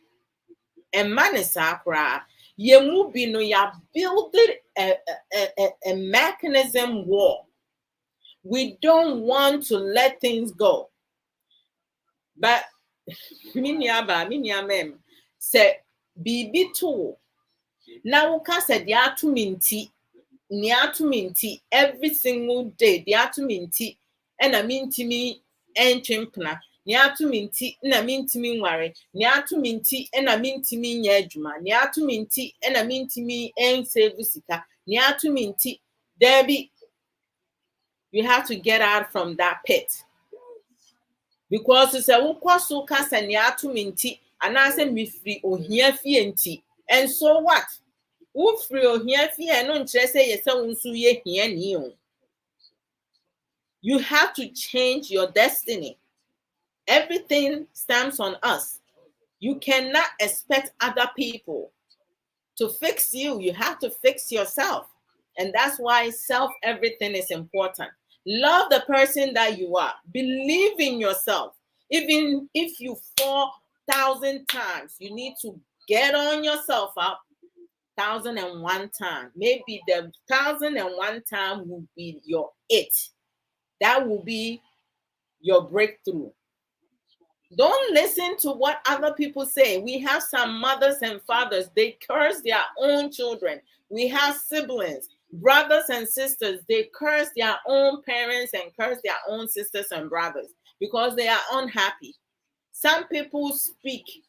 ɛmma ne saa koraa. Yɛmu bi no ya builded a mechanism war. We don't want to let things go. But me nuaba sɛ biribi to na woka sɛ deɛ ato me nti, nea ato me nti every single day, deɛ ato me nti ɛna mentimi ɛntwe mpena, nea ato me nti ɛna mentimi nware, nea ato me nti ɛna mentimi nyɛ adwuma, nea ato me nti ɛna mentimi ɛnsave sika, nea ato me nti. Debbie, you have to get out from that pit. Because sɛ wokɔ so ka sɛ nea ato me nti anaasɛ mefiri ohia fie nti, and so what? Wofiri ohia fie no nkyerɛ sɛ yɛ sɛ wo nso yɛ hiani o. You have to change your destiny. Everything stands on us. You cannot expect other people to fix you. You have to fix yourself. And that's why everything is important. Love the person that you are. Believe in yourself. Even if you fall 1,000 times, you need to get on yourself up 1,001 time. Maybe the 1,001 time will be your it. That will be your breakthrough. Don't listen to what other people say. We have some mothers and fathers, they curse their own children. We have siblings, brothers and sisters, they curse their own parents and curse their own sisters and brothers because they are unhappy. Some people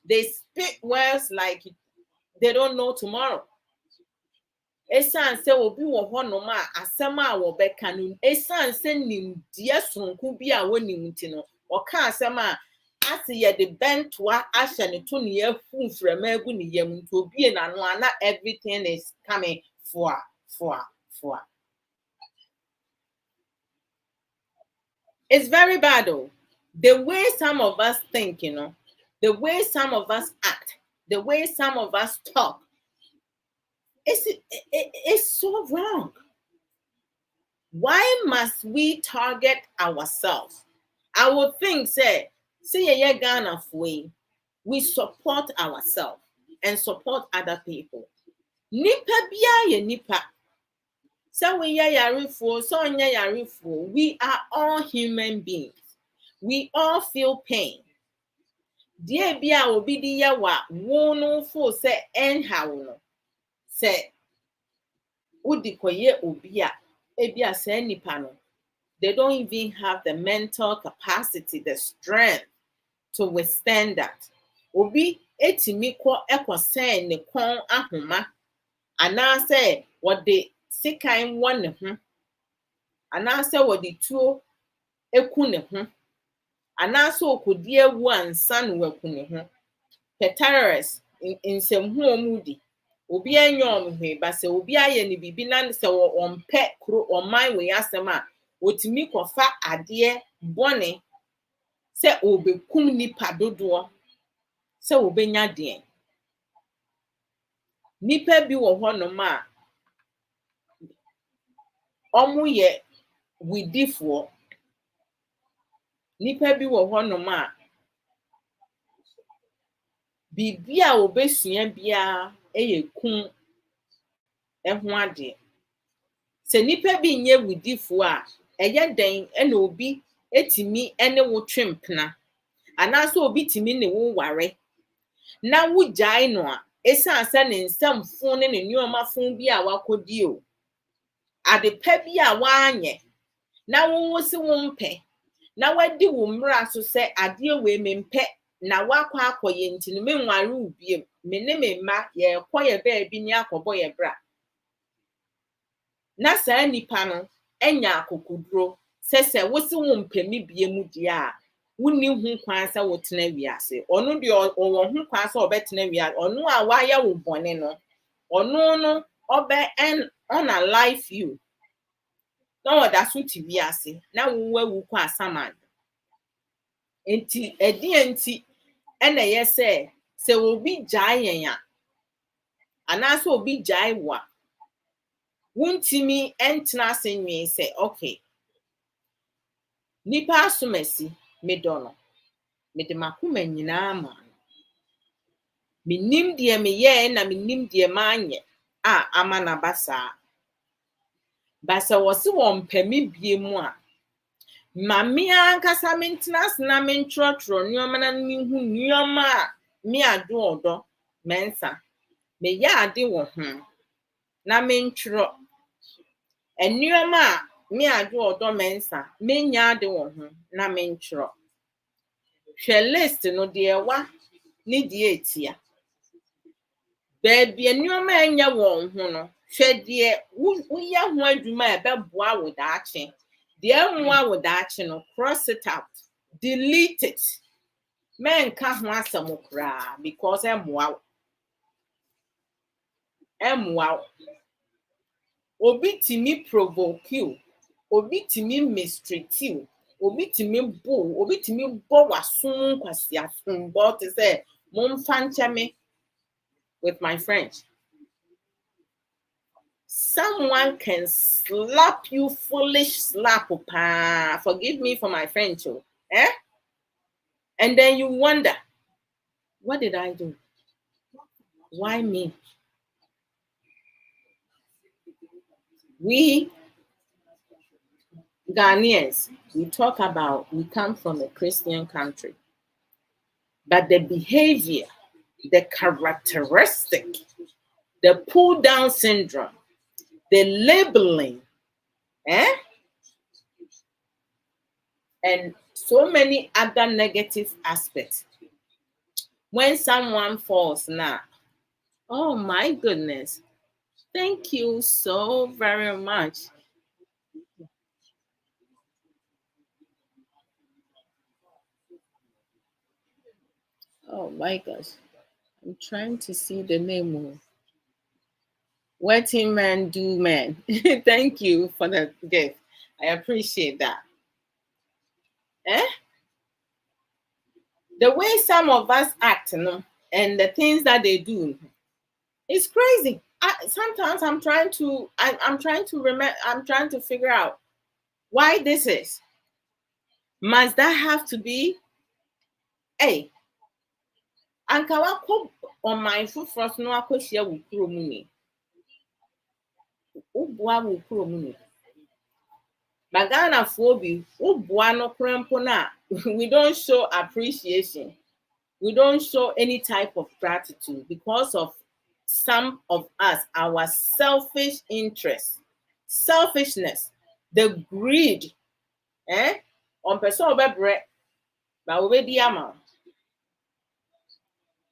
they speak words like they don't know tomorrow. Esan se obi wo honom a asɛm a wɔbɛka no esan se nimdeɛ sonko bi a wonim nti no ɔka asɛm a ase yɛde bɛntoa ahyɛ ne to ne afu mframa agu ne yam nti obi na no ana everything is coming for. It's very bad though. The way some of us think, the way some of us act, the way some of us talk, it's so wrong. Why must we target ourselves? I would think, say Ghana we support ourselves and support other people. Nipa biya ye nipa. So we are all human beings. We all feel pain. Deɛ bia obi di yɛ wa wono fo sɛ ɛnha wo no sɛ wodi kɔyɛ obi a ebia sɛ nipa no they don't even have the mental capacity, the strength to withstand that. Obi etimi kɔ ɛkɔsɛn ne kɔn ahoma anaasɛ wɔde sekan wɔ ne ho anaasɛ wɔde tuo eku ne ho anaasɛ okodi ewu ansa no waku ne ho. Terrorists nsɛmhuo mu di obi anya ɔmhwe ba sɛ obi ayɛ ne bibi na sɛ ɔmpɛ kuro ɔman wɔ asɛm a otimi kɔfa adeɛ bɔne sɛ obekum nipa dodoɔ sɛ obenya deɛ. Nipa bi wɔ hɔnom a ɔmo yɛ widifoɔ. Nipa bi wɔ hɔnom a bibi a obesua bia ɛyɛ kum ɛho adeɛ. Sɛ nipa bi nyɛ widifoɔ a ɛyɛ den ɛna obi etimi ɛne wo twempena anaasɛ obi timi ne wo ware na wo gyae no a esan sɛ ne nsɛmfo ne ne nneɛmafo bi a wakɔdi o ade pa bi a wanyɛ na wo si wo mpɛ na wadi wo mmara so sɛ adeɛ wei mempɛ na wakɔ akɔyɛ nti no menware wo biem me ne me mma yɛkɔ yɛ baabi ne akɔbɔ yɛ bra na saa nipa no enya akokoduro sɛ wo si wo mpɛ me biem die a wonni hu kwan sɛ wo tena wiase. Ɔno deɛ ɔwɔ hu kwan sɛ ɔbɛtena wiase. Ɔno a wayɛ wo bɔne no ɔno no ɔbɛ unalive you na ɔda so ti wiase na wo wawu kɔ asaman. Enti ɛdeɛ nti ɛna yɛ sɛ obi gyae yɛn a anaasɛ obi gyae wo a wontimi ɛntena ase nwen sɛ okay nipa asomasi me dɔ no me de makoma nyinaa ma no menim deɛ meyɛ na menim deɛ maanyɛ a ama na basa ba sɛ wɔse wɔmpɛ me bie mu a ma me ankasa mentena ase na mentwerɛtwerɛ nneɛma na mehu nneɛma a me ado ɔdɔ mensa meyɛ ade wɔ ho na mentwerɛ nneɛma a me ado ɔdɔ mensa menya ade wɔ ho na mentwerɛ. Hwɛ list no deɛ wa ne deɛ etia baabi nneɛma a ɛnyɛ wɔn ho no hwɛ deɛ woyɛ ho adwuma a ɛbɛboa wo daakye deɛ mmoa wo daakye no cross it out, delete it. Menka ho asɛm koraa because ɛmmoa wo. Obi timi provoke you, obi timi mistreat you, obi timi bɔ wasom kwasi asombɔ te sɛ momfa nkyɛ me with my French. Someone can slap you foolish slap pa. Forgive me for my French. And then you wonder, what did I do? Why me? We Ghanaians, we talk about we come from a Christian country, but the behavior, the characteristic, the pull down syndrome, the labeling, eh? And so many other negative aspects. When someone falls now, oh my goodness, thank you so very much. Oh my gosh, I'm trying to see the name. Waiting man, do man. Thank you for the gift. I appreciate that. Eh? The way some of us act, and the things that they do, it's crazy. Sometimes I'm trying to remember. I'm trying to figure out why this is. Must that have to be? Hey, anka wakɔ ɔman foforɔ so na wakɔhyia wo kurom ni. Woboa wo kurom ni. Ba Ghanafoɔ bi, woboa no koraa mpo no a, we don't show appreciation. We don't show any type of gratitude because of some of us, our selfish interest, selfishness, the greed. On person obebre, ba obedi ama.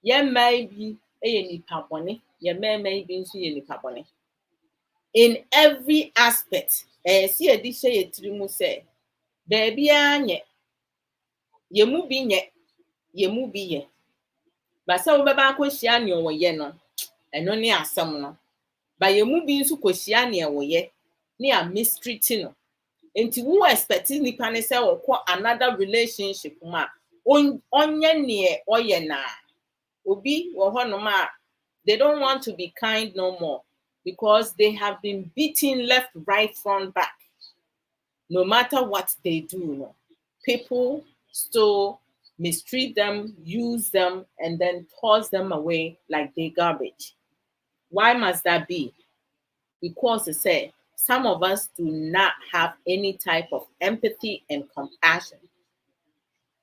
Ye may be a nipa bone, ye may be nipa bone. In every aspect, see a dish ye trimu say, baby anye, ye mu bi nye, ye mu bi ye. But so baba ko shia ne wo ye no, eno ne asem no. Ba ye mu bi nso kohyia ne wo ye, ne a mistreat no. Enti wo expect nipa ne say wo another relationship ma onye ne oye na. Obi wo hono ma, they don't want to be kind no more because they have been beaten left, right, front, back. No matter what they do, no, people still mistreat them, use them, and then toss them away like they garbage. Why must that be? Because they say some of us do not have any type of empathy and compassion.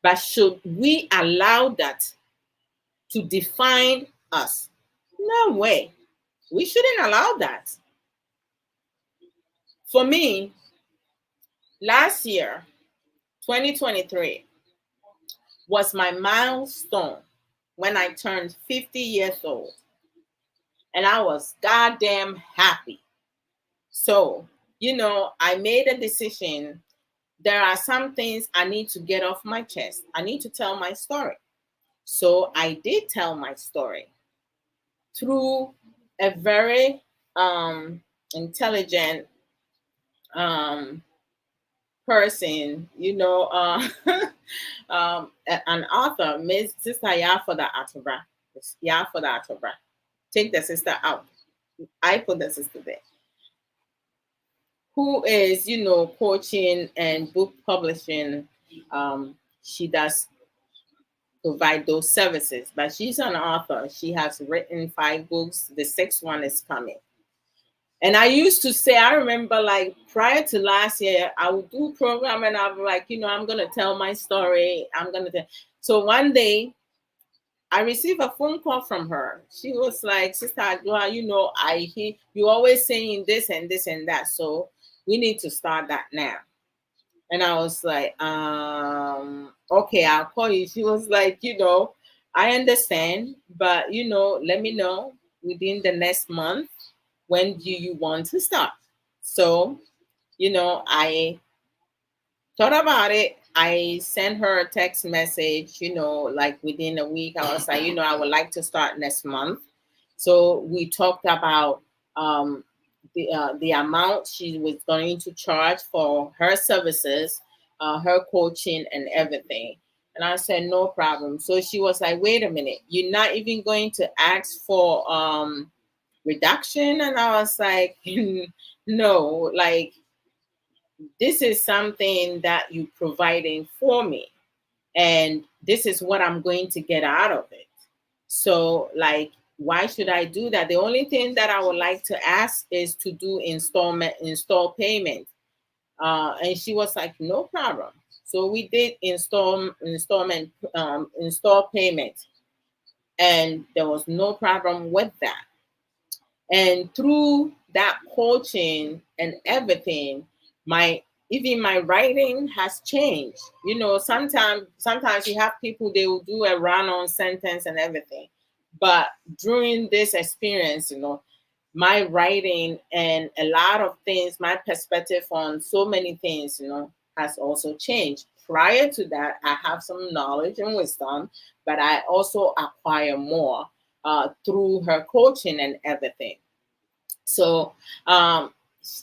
But should we allow that to define us? No way. We shouldn't allow that. For me, last year, 2023, was my milestone when I turned 50 years old. And I was goddamn happy. So, I made a decision. There are some things I need to get off my chest. I need to tell my story. So I did tell my story through a very intelligent person, an author, Miss Sister Yafoda Atobra. Yafoda Atobra. Take the sister out. I put the sister there. Who is, coaching and book publishing. She does provide those services, but she's an author. She has written 5 books. The 6th one is coming. And I used to say, I remember like prior to last year, I would do program and I'm like, I'm going to tell my story. So one day I received a phone call from her. She was like, Sister Adua, I hear you always saying this and this and that. So we need to start that now. And I was like, okay, I'll call you. She was like, I understand, but let me know within the next month, when do you want to start? So, I thought about it. I sent her a text message, like within a week. I was like, I would like to start next month. So we talked about the amount she was going to charge for her services, her coaching and everything. And I said, no problem. So she was like, wait a minute, you're not even going to ask for reduction? And I was like, no, like this is something that you're providing for me. And this is what I'm going to get out of it. So like why should I do that? The only thing that I would like to ask is to do install payment. And she was like, no problem. So we did install payment, and there was no problem with that. And through that coaching and everything, my even my writing has changed. You know, sometimes you have people, they will do a run-on sentence and everything. But during this experience, you know, my writing and a lot of things, my perspective on so many things, you know, has also changed. Prior to that, I have some knowledge and wisdom, but I also acquire more through her coaching and everything. So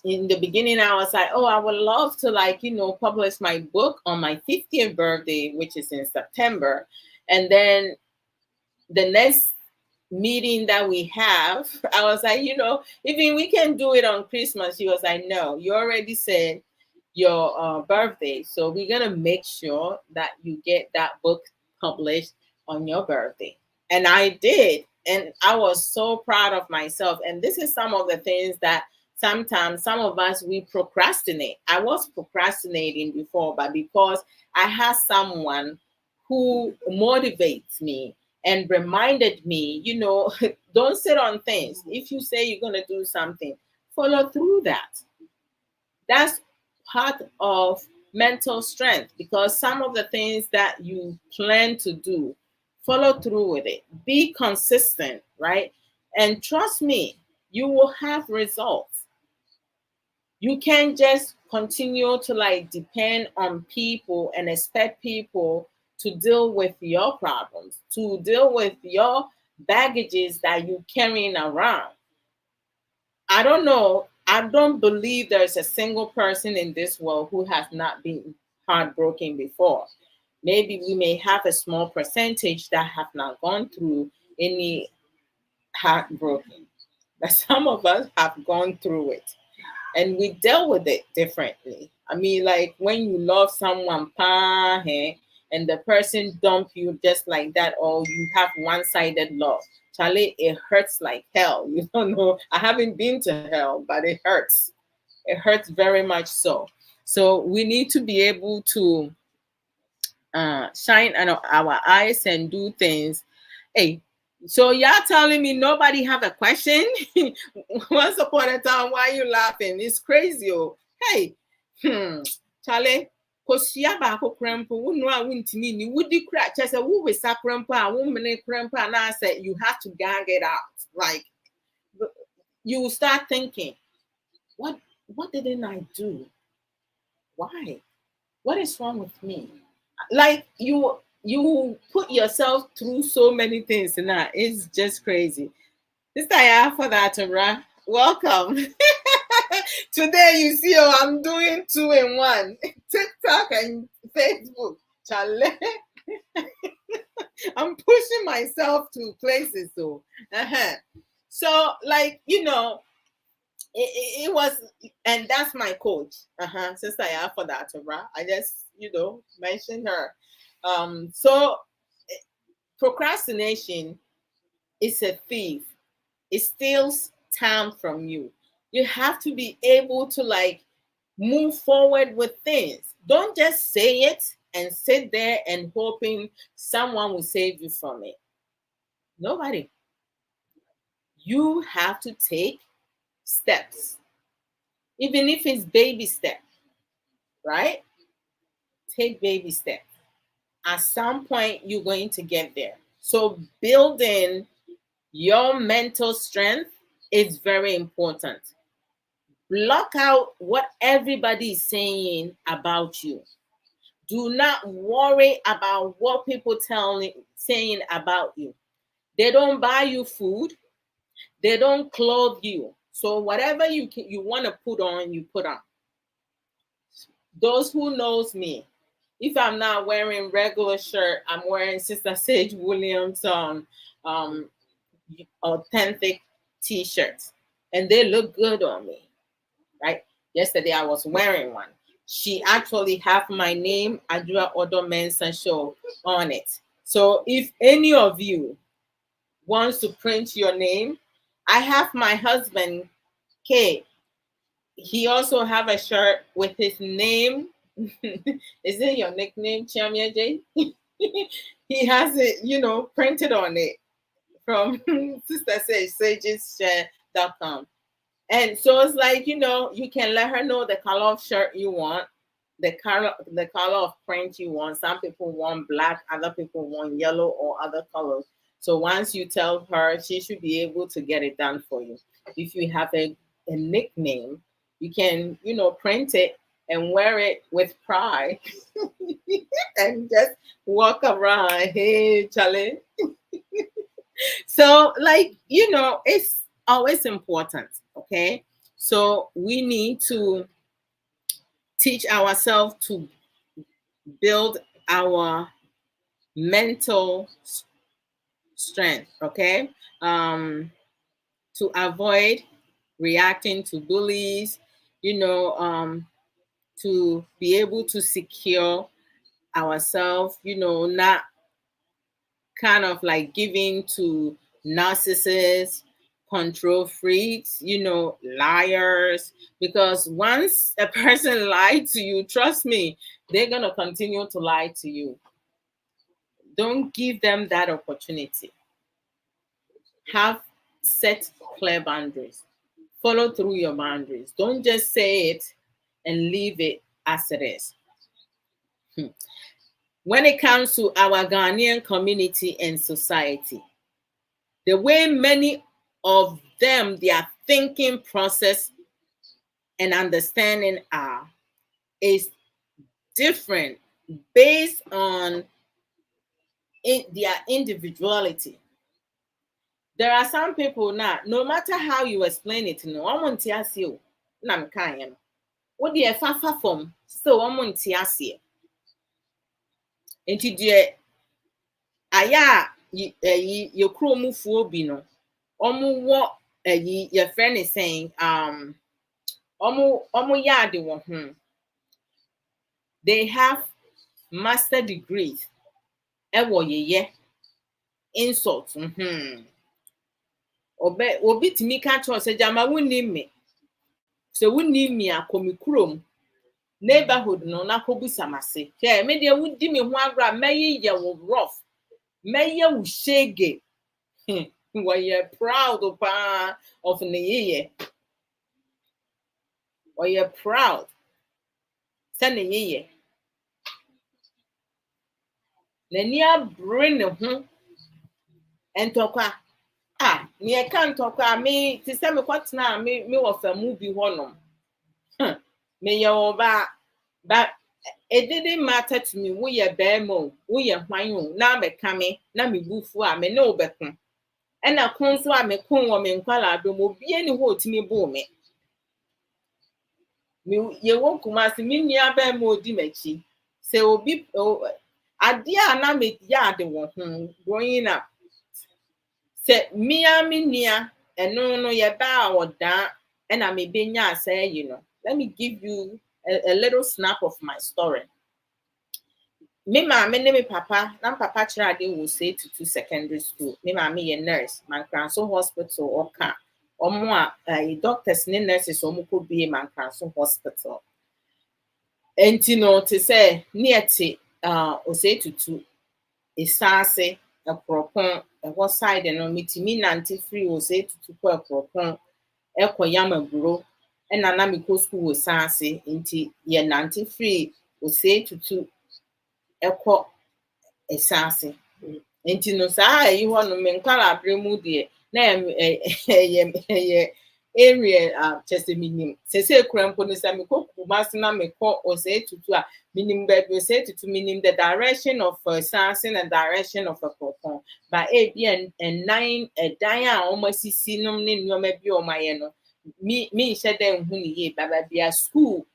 in the beginning, I was like, oh, I would love to, like, you know, publish my book on my 50th birthday, which is in September. And then the next meeting that we have, I was like, you know, even we can do it on Christmas. She was like, no, you already said your birthday, so we're gonna make sure that you get that book published on your birthday. And I did, and I was so proud of myself. And this is some of the things that sometimes some of us, we procrastinate. I was procrastinating before, but because I had someone who motivates me and reminded me, you know, don't sit on things. If you say you're going to do something, follow through that. That's part of mental strength, because some of the things that you plan to do, follow through with it. Be consistent, right? And trust me, you will have results. You can't just continue to like depend on people and expect people to deal with your problems, to deal with your baggages that you carrying around. I don't know. I don't believe there's a single person in this world who has not been heartbroken before. Maybe we may have a small percentage that have not gone through any heartbroken, but some of us have gone through it, and we dealt with it differently. I mean, like when you love someone, and the person dump you just like that, or you have one-sided love. Charlie, it hurts like hell. You don't know. I haven't been to hell, but it hurts. It hurts very much so. So we need to be able to shine our eyes and do things. Hey, so y'all telling me nobody have a question? Once upon a time, why you laughing? It's crazy. Oh, hey, Charlie. Kosua baako krampo wo no a wontimi ni wodi kra kyerɛ sɛ wo wesa krampo a wo mene krampo a na say you have to gang it out. Like you will start thinking, what didn't I do? Why? What is wrong with me? Like you put yourself through so many things now. It's just crazy. Sister Ya for that, Ra. Welcome. Today you see, oh, I'm doing 2 in 1. TikTok and Facebook. Chale. I'm pushing myself to places, so so like, you know, it was, and that's my coach, Sister Ya for that, Ra. I just, you know, mentioned her. So procrastination is a thief. It steals time from you. You have to be able to like move forward with things. Don't just say it and sit there and hoping someone will save you from it. Nobody. You have to take steps, even if it's baby steps, right? Take baby steps. At some point, you're going to get there. So building your mental strength is very important. Block out what everybody is saying about you. Do not worry about what people saying about you. They don't buy you food. They don't clothe you. So whatever you want to put on, you put on. Those who knows me, if I'm not wearing regular shirt, I'm wearing Sister Sage Williams um authentic t-shirts, and they look good on me, right? Yesterday I was wearing one. She actually have my name, Adra Odo Mensa Show, on it. So if any of you wants to print your name. I have my husband, K. He also have a shirt with his name. Is it your nickname, Chamia J? He has it, printed on it from Sister Sage, sageshare.com. And so it's like, you can let her know the color of shirt you want, the color of print you want. Some people want black, other people want yellow or other colors. So once you tell her, she should be able to get it done for you. If you have a nickname, you can, print it and wear it with pride and just walk around. Hey, Charlie. So, like, it's always important. Okay. So we need to teach ourselves to build our mental strength. Okay. To avoid reacting to bullies, to be able to secure ourselves, not kind of like giving to narcissists, control freaks, liars. Because once a person lied to you, trust me, they're going to continue to lie to you. Don't give them that opportunity. Have set clear boundaries. Follow through your boundaries. Don't just say it and leave it as it is. When it comes to our Ghanaian community and society, the way many of them, their thinking process and understanding is different based on their individuality. There are some people now, no matter how you explain it, no, I want to ask you, Nam Kayan, what do you fafa from? So I want to ask you. Into the aya, your crew move for bino. What your friend is saying, yadi one. They have master degrees. Ye insult. Obi timi ka cho se jama wuni me. So wuni me akomi kurom. Neighborhood no na kobu samase. Hey, me de wudi me ho agra meyi ye wo rough. Meyi wo shege. Why proud of ne ye. Why proud. Say ne ye. N'ani abere ne ho entokwa me can talk me to say me kwatena me wo famu bi honom me ye oba but it didn't matter to me we ye bemo we ye hwan o na be kame na me bufu a me ne obekun e na kun so a me kun wo me nkwala do mo bie ni ho timi bo me ye won kuma se me nua bemo odi machi se obi ade a na me ya de wo ho growing up. Se mia minia no ye ba oda and I may be say, let me give you a little snap of my story. Me mama me papa, na papa chirade will say to secondary school. Me mama a nurse, Mancranso Hospital or can or more doctors and nurses or could be a Mancranso Hospital. And to say near or say to isase ekropon eho side no mitimi nante free o say to ekropon ekoyamaguro ena na me ko school wo sanse nti ye nante free o say to eko esase nti no saa yi ho no me nkwara abremu de na ye area chese minim sese kurampo no sa me ko kumase na me ko o say to a minim baby say to minim the direction of sensing and direction of a propon but be and 9 a dia almost see no ne nyoma bi o maye no me hye dem hu ni ye baba bia school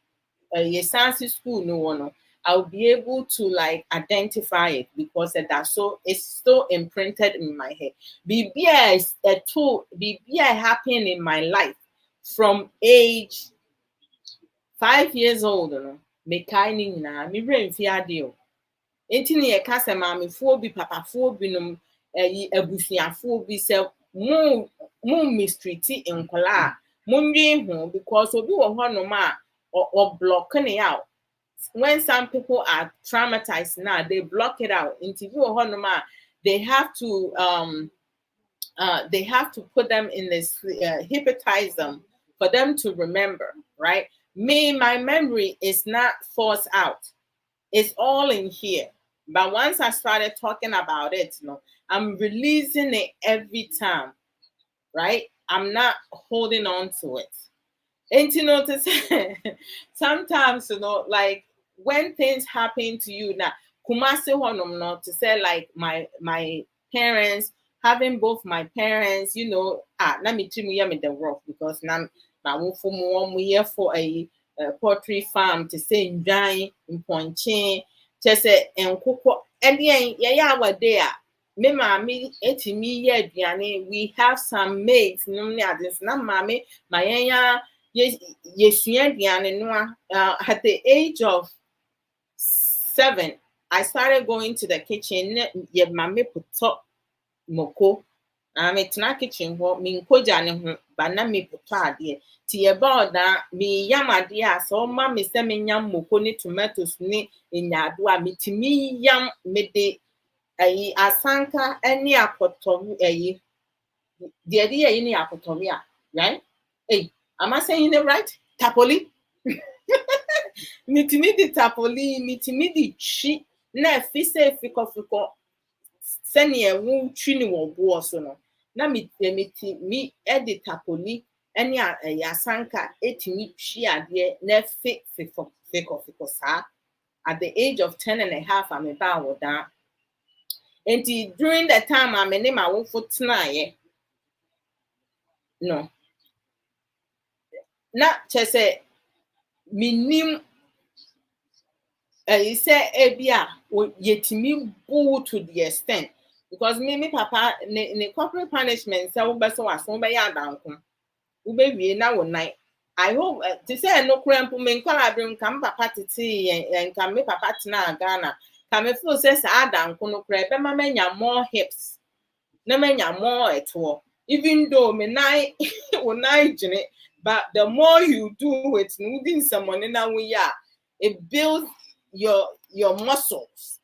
ye science school no one I'll be able to like identify it because that's so it's so imprinted in my head. BBI is a tool. BBI happened in my life from age 5 years old. Me kaini na me brain fi ade o. Enti ne ye kasa maame fo bi papa fo bi no ebusuafo bi se mo mistreat nkola monwe ho because obi wo honom a or blocking it out. When some people are traumatized now, they block it out. Into they have to put them in this hypnotize them for them to remember, right? My memory is not forced out. It's all in here. But once I started talking about it, I'm releasing it every time, right? I'm not holding on to it. And to say, sometimes, like when things happen to you now, Kumasi honum not to say like my parents, having both my parents, let me trim me the rough because now my move for more year for a poultry farm to say in drying in Ponche, just say and cook and yeah, we're there. Me maame etimi ye aduane, we have some mates no ne ades na maame mayanya yesua aduane no at the age of 7 I started going to the kitchen ye maame poto moko me tena kitchen ho me nkogya ne ho ba na me poto ade ti ye ba oda me yam ade a so ma me se me nyam moko ne tomatoes ne enyado a metimi yam me de asanka any akotomi the any akotomia, right? Hey, am I saying it right? Tapoli? Mitimidi tapoli, mitimidi chi, na fise fiko seni wu chini wo buoso no. Na mi edit tapoli, any asanka etimi chi adie na fiko sa. At the age of 10 and a half, I'm about that. And during the time I'm in my own foot tonight, no, not just say minim. You say ebia yet me boo to the extent because me papa ne corporate punishment say we be so aso be ya danko we be wie na wo night. I hope to say no cramp me nkwala brim kam papa tete and kam me papa tena Ghana kam me feel say sa danko no kra be ma manya more hips. Na manya more at all. Even though me nai when I but the more you do it, within someone in our it builds your muscles.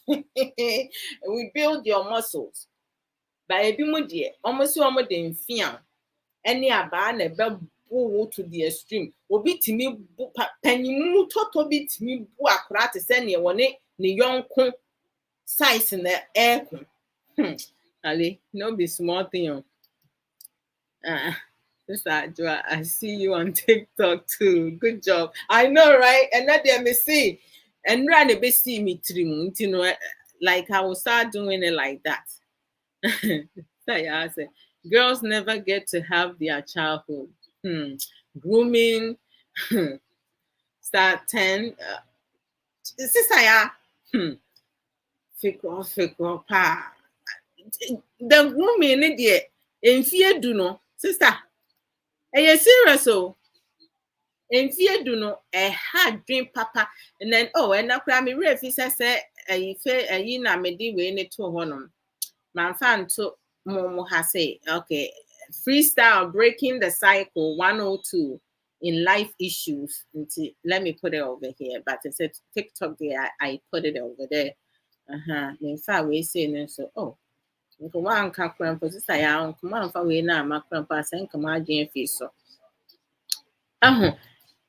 We build your muscles. By a bimudie, almost almost in fiam. Any aba na be to the extreme. Obi timi penny toto bit me bu akra to send ye one ne young size in the air. Ali, no be small thing. Sister Joa, I see you on TikTok too. Good job. I know, right? And that they may see. And run a bit see me trim, like I will start doing it like that. So yeah, I say, girls never get to have their childhood. Grooming, start 10. Sister, yeah. Fiko, pa. The grooming, idiot. In fear, do no, sister. Are you serious? Oh, in fear, do no, a hard dream, papa. And then, and now cry me real. If he says, a fair, a yina me di way in it to honum. My fan to Momo has say, okay, freestyle breaking the cycle 102 in life issues. Let me put it over here, but it's a TikTok there. I put it over there. In fact, we say so. Oh. Nko wa nka krampo sisa ya nko ma mfa we na ma krampo asen nka ma adwen fi so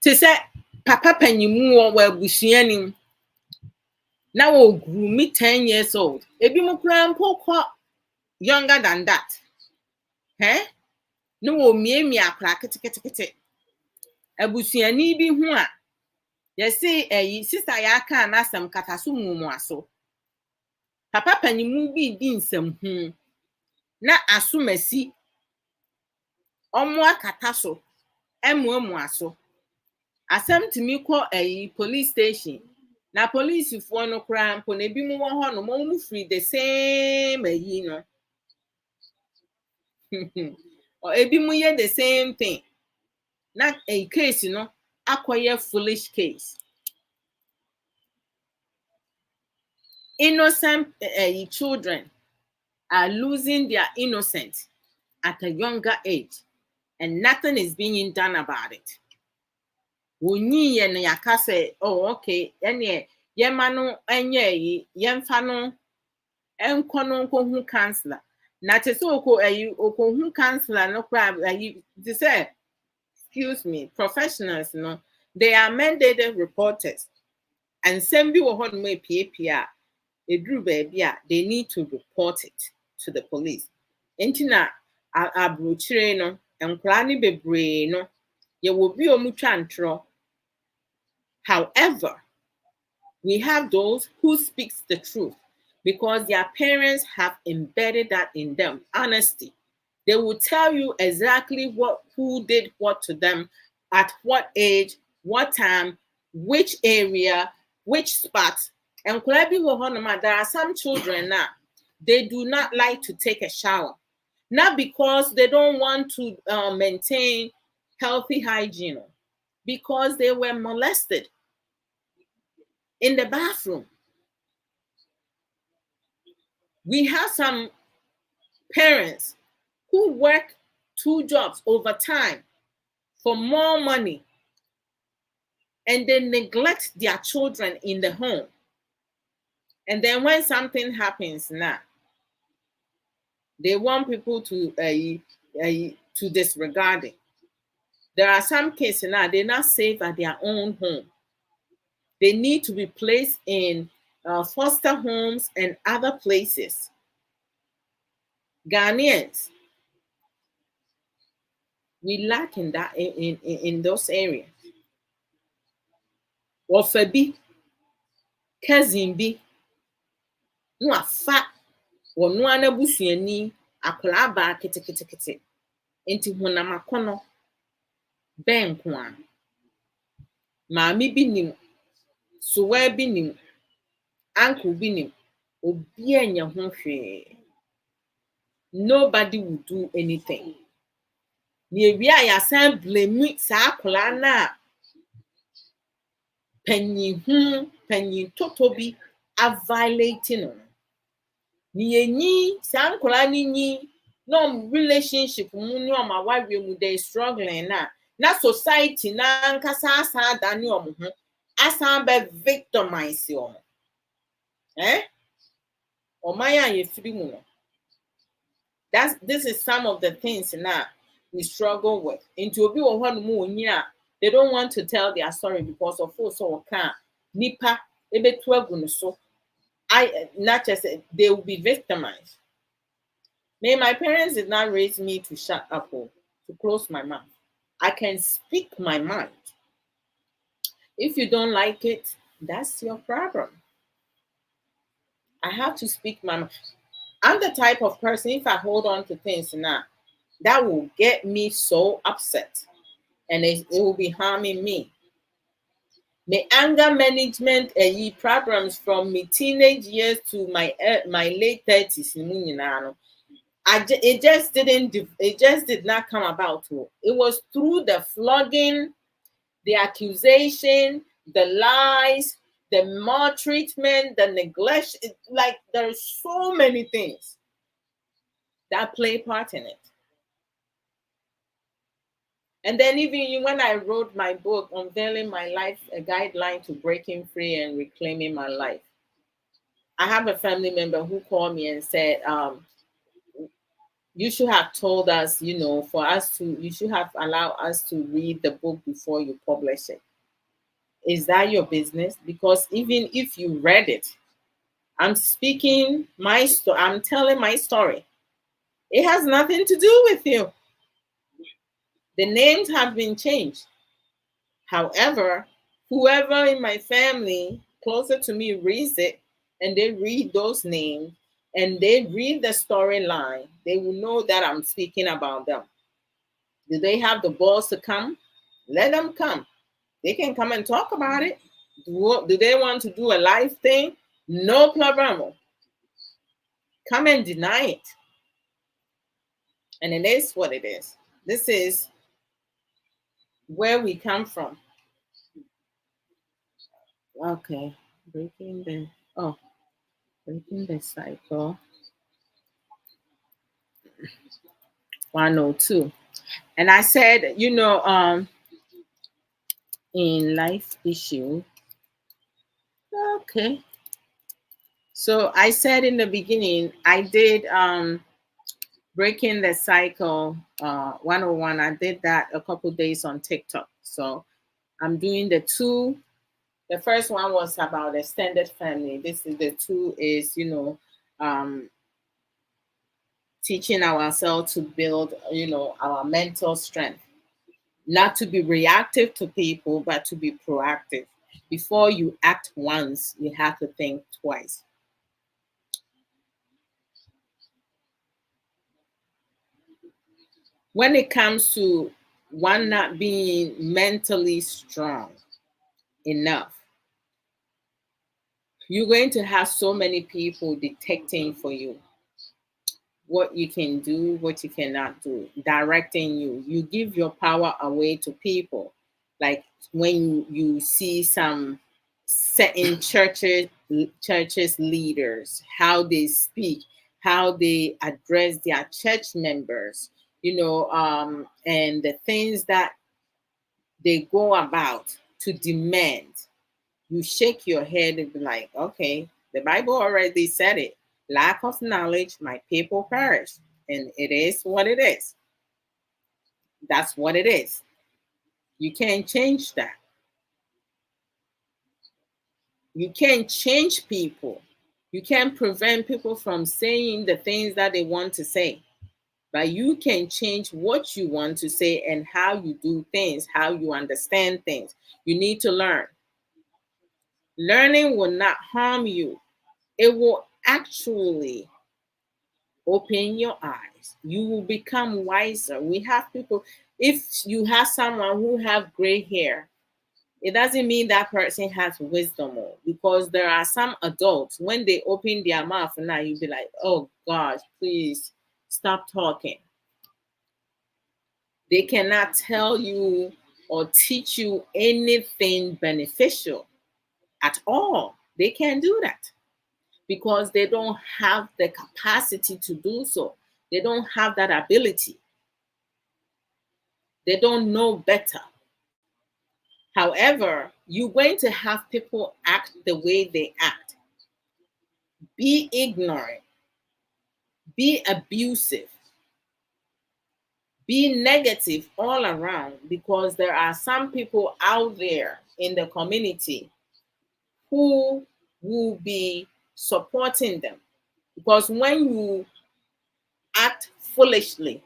te se papa panyimu wo abusuanim na wo grew me 10 years old ebi mo krampo kwa younger than that no wo miemi akra kete abusuani bi hu a ye say sister ya aka na asem kataso mumu aso papa panyimu bi di nsem hu na asomasi omo akata so emu aso asem timi ko police station na police fo no kra mpo na bi mu wo ho no mo free the same no or ebi mu ye the same thing na case no akoye foolish case innocent children are losing their innocence at a younger age, and nothing is being done about it. Wonyi ye no yaka say, oh okay, ene yema no enye yi, yemfa no enko no nko hu counselor. Na te so oko hu counselor no kra ayi they say, excuse me, professionals no, they are mandated reporters. And some bi wo ho no epiepia eduru baabi a they need to report it to the police. Enti na abrochire no, nkra ne bebree no, ye wo bi o mu twa ntro. However, we have those who speaks the truth because their parents have embedded that in them, honesty. They will tell you exactly who did what to them, at what age, what time, which area, which spot. And there are some children now, they do not like to take a shower. Not because they don't want to maintain healthy hygiene, because they were molested in the bathroom. We have some parents who work 2 jobs over time for more money, and they neglect their children in the home. And then when something happens now, they want people to disregard it. There are some cases now they're not safe at their own home. They need to be placed in foster homes and other places. Ghanaians, we lack in that in those areas. Wɔfa bi, cousin bi, no afa wɔno ana busuani akwaraa baa ketekete. Enti honam akɔnɔ bɛn nko a. Maame bi nim, sowa bi nim, uncle bi nim, obi anya ho hwee. Nobody will do anything. Ni ewie a yasan blame saa akwaraa na panyin toto bi a violating no. Ni yenyi saa nkwaraa ni nyi no relationship mu ni o ma wawe mu they struggling na society na nkasa asa da ni omo ho asa be victimize omo. Omaya ye firi mu no. This is some of the things now we struggle with. Into obi wo ho no mu onyi they don't want to tell their story because of who so can nipa ebetu agu no so. Not just they will be victimized. My parents did not raise me to shut up or to close my mouth. I can speak my mind. If you don't like it, that's your problem. I have to speak my mind. I'm the type of person, if I hold on to things now, that will get me so upset. And it will be harming me. The anger management problems from my teenage years to my late 30s. It just did not come about. It was through the flogging, the accusation, the lies, the maltreatment, the neglect. Like there's so many things that play part in it. And then even when I wrote my book, Unveiling My Life, a guideline to breaking free and reclaiming my life, I have a family member who called me and said, you should have told us, you should have allowed us to read the book before you publish it. Is that your business? Because even if you read it, I'm speaking my story, I'm telling my story. It has nothing to do with you. The names have been changed. However, whoever in my family closer to me reads it and they read those names and they read the storyline, they will know that I'm speaking about them. Do they have the balls to come? Let them come. They can come and talk about it. Do they want to do a live thing? No problem. Come and deny it. And it is what it is. This is where we come from. Okay. Breaking the cycle. 102. And I said, in life issue, okay. So I said in the beginning, I did breaking the cycle 101. I did that a couple days on TikTok. So I'm doing the two. The first one was about extended family. This is the two is, um, teaching ourselves to build, our mental strength, not to be reactive to people, but to be proactive. Before you act once, you have to think twice. When it comes to one not being mentally strong enough, you're going to have so many people detecting for you what you can do, what you cannot do, directing you. You give your power away to people. Like when you see some certain churches leaders, how they speak, how they address their church members, and the things that they go about to demand, you shake your head and be like, okay, the Bible already said it. Lack of knowledge, my people perish. And it is what it is. That's what it is. You can't change that. You can't change people. You can't prevent people from saying the things that they want to say. But you can change what you want to say and how you do things, how you understand things. You need to learn. Learning will not harm you, it will actually open your eyes. You will become wiser. We have people, if you have someone who have gray hair, it doesn't mean that person has wisdom, because there are some adults, when they open their mouth now, you'll be like, oh gosh, please stop talking. They cannot tell you or teach you anything beneficial at all. They can't do that because they don't have the capacity to do so. They don't have that ability. They don't know better. However, you're going to have people act the way they act. Be ignorant, be abusive, be negative all around, because there are some people out there in the community who will be supporting them. Because when you act foolishly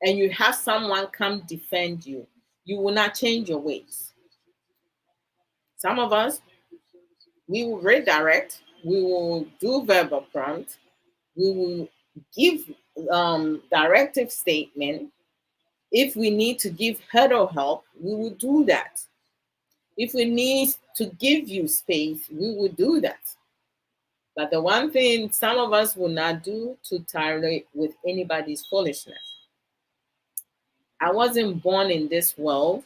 and you have someone come defend you, you will not change your ways. Some of us, we will redirect, we will do verbal prompt, we will give directive statement. If we need to give hurdle help, we will do that. If we need to give you space, we will do that. But the one thing some of us will not do, to tolerate with anybody's foolishness. I wasn't born in this world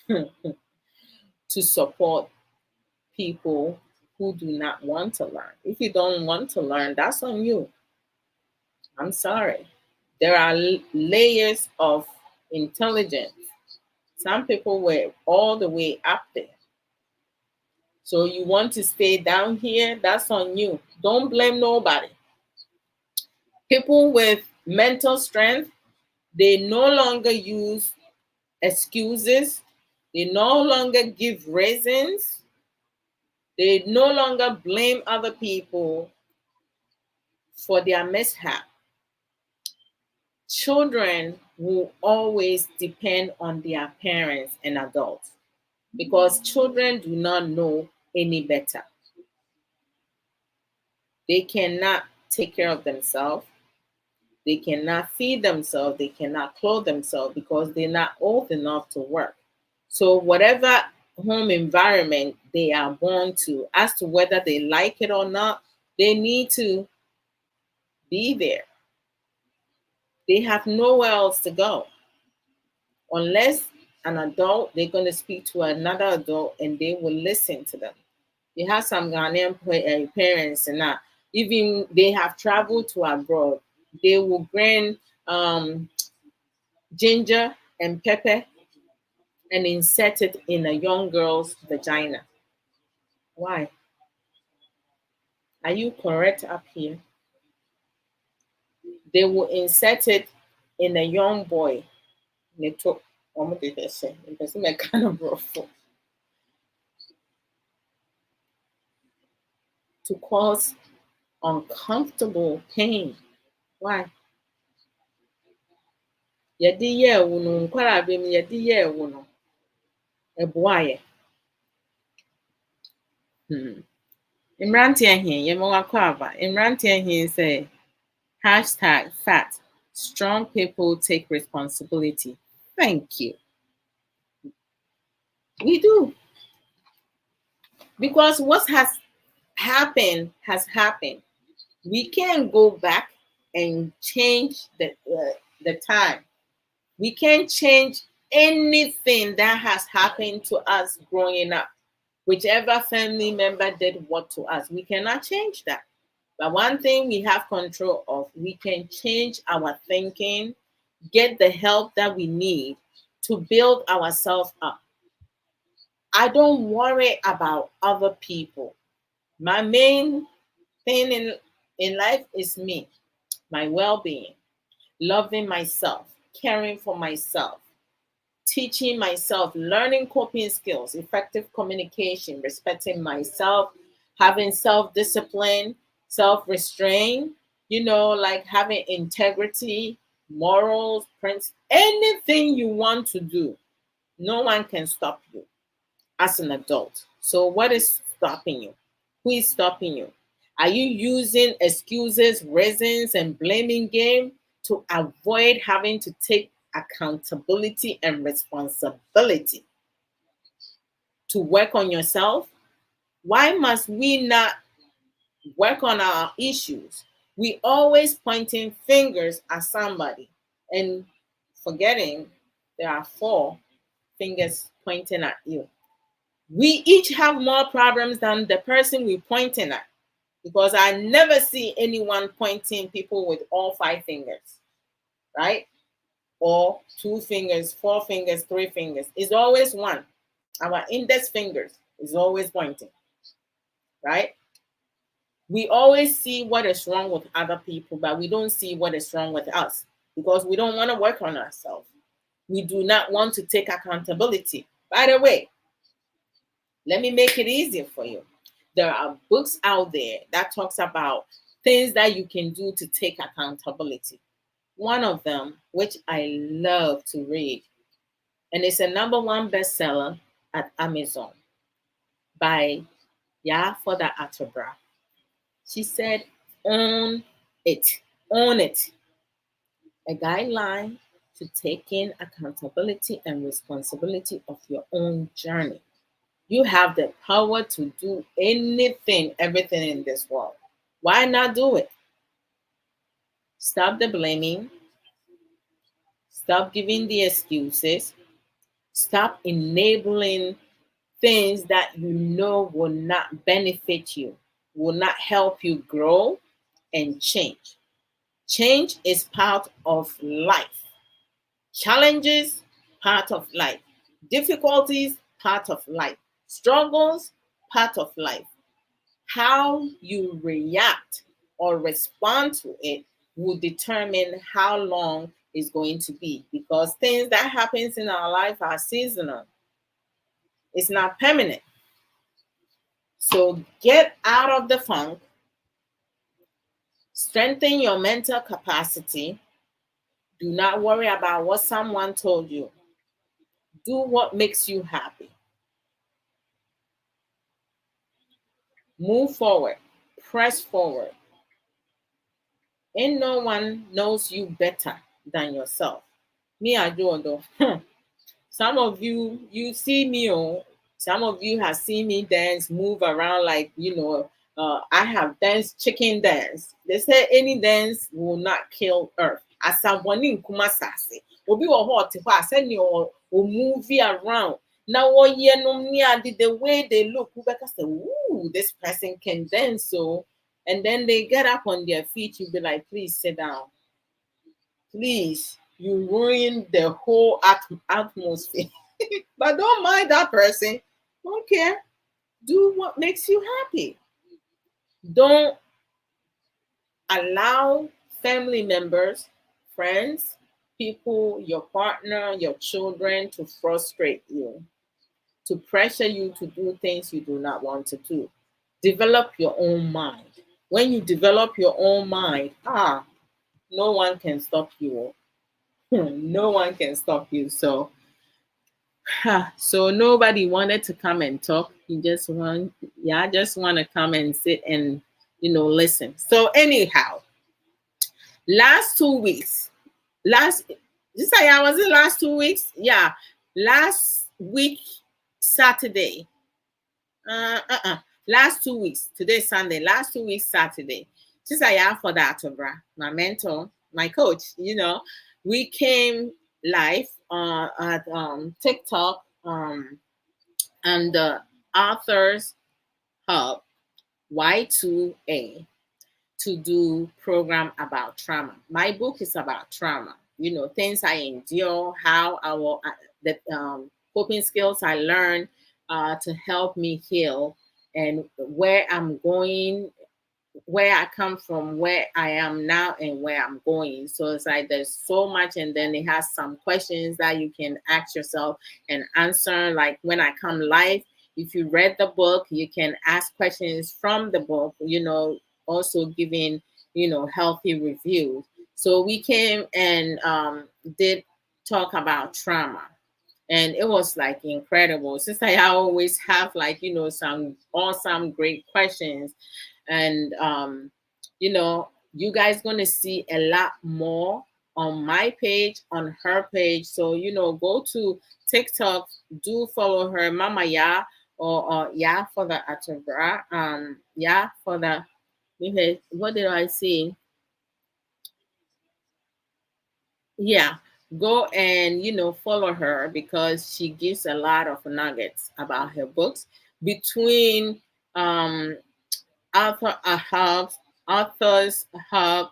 to support people who do not want to learn. If you don't want to learn, that's on you. I'm sorry. There are layers of intelligence. Some people were all the way up there. So you want to stay down here, that's on you. Don't blame nobody. People with mental strength, they no longer use excuses. They no longer give reasons. They no longer blame other people for their mishap. Children will always depend on their parents and adults because children do not know any better. They cannot take care of themselves. They cannot feed themselves. They cannot clothe themselves because they're not old enough to work. So, whatever home environment they are born to, as to whether they like it or not, they need to be there. They have nowhere else to go. Unless an adult, they're going to speak to another adult and they will listen to them. You have some Ghanaian parents and even they have traveled to abroad. They will bring ginger and pepper and insert it in a young girl's vagina. Why? Are you correct up here? They will insert it in a young boy. Neto, ọmọ de bẹ ṣe, ìbẹ̀sí mẹ́ka náà bọ̀rọ̀fọ̀, to cause uncomfortable pain. Why? Yɛde yɛ ɛwo no, nkwaraa mu yɛde yɛ ɛwo no, ɛboa yɛ. Mmeranteɛ he, yɛma wakɔ aba. Mmeranteɛ he sɛ, #fat. Strong people take responsibility. Thank you. We do. Because what has happened has happened. We can't go back and change the time. We can't change anything that has happened to us growing up. Whichever family member did what to us, we cannot change that. But one thing we have control of, we can change our thinking, get the help that we need to build ourselves up. I don't worry about other people. My main thing in life is me, my well-being, loving myself, caring for myself, teaching myself, learning coping skills, effective communication, respecting myself, having self-discipline, self-restraint, like having integrity, morals, principles, anything you want to do, no one can stop you as an adult. So what is stopping you? Who is stopping you? Are you using excuses, reasons, and blaming game to avoid having to take accountability and responsibility to work on yourself? Why must we not work on our issues? We always pointing fingers at somebody and forgetting there are 4 fingers pointing at you. We each have more problems than the person we're pointing at, because I never see anyone pointing people with all 5 fingers, right? Or 2 fingers, 4 fingers, 3 fingers. It's always one. Our index fingers is always pointing, right? We always see what is wrong with other people, but we don't see what is wrong with us because we don't want to work on ourselves. We do not want to take accountability. By the way, let me make it easier for you. There are books out there that talks about things that you can do to take accountability. One of them, which I love to read, and it's a #1 bestseller at Amazon by Yafoda Atobra. She said, own it. Own it. A guideline to taking accountability and responsibility of your own journey. You have the power to do anything, everything in this world. Why not do it? Stop the blaming. Stop giving the excuses. Stop enabling things that you know will not benefit you, will not help you grow and change. Change is part of life. Challenges, part of life. Difficulties, part of life. Struggles, part of life. How you react or respond to it will determine how long it's going to be, because things that happens in our life are seasonal. It's not permanent. So get out of the funk, strengthen your mental capacity. Do not worry about what someone told you. Do what makes you happy. Move forward, press forward. And no one knows you better than yourself. Me, I do, although. Some of you see me, some of you have seen me dance, move around like, I have danced chicken dance. They say any dance will not kill earth. As someone in Kumasasi, will be a hot if I send you or movie around. Now, 1 year, no, the way they look, say, ooh, this person can dance. So, and then they get up on their feet, you'll be like, please sit down. Please. you ruin the whole atmosphere. But don't mind that person. Don't care. Do what makes you happy. Don't allow family members, friends, people, your partner, your children to frustrate you, to pressure you to do things you do not want to do. Develop your own mind. When you develop your own mind, no one can stop you. No one can stop you. So nobody wanted to come and talk. You just want, yeah, I just want to come and sit and listen. So anyhow, last 2 weeks, last this I was it last 2 weeks? Yeah, last week Saturday. Last 2 weeks. Today's Sunday. Last 2 weeks Saturday. Since I have for that, my mentor, my coach, we came live at TikTok and the Authors Hub Y2A to do program about trauma. My book is about trauma. Things I endure, how I will the coping skills I learned to help me heal, and where I'm going, where I come from, where I am now, and where I'm going. So it's like there's so much, and then it has some questions that you can ask yourself and answer. Like when I come live, if you read the book, you can ask questions from the book, also giving, healthy reviews. So we came and did talk about trauma. And it was like incredible. Since I always have like, some awesome, great questions, and you guys gonna see a lot more on my page, on her page. So go to TikTok, do follow her, Mama Ya, or Ya for the Atobra, Ya for the, what did I say? Yeah, go and follow her, because she gives a lot of nuggets about her books. Between um author hub authors hub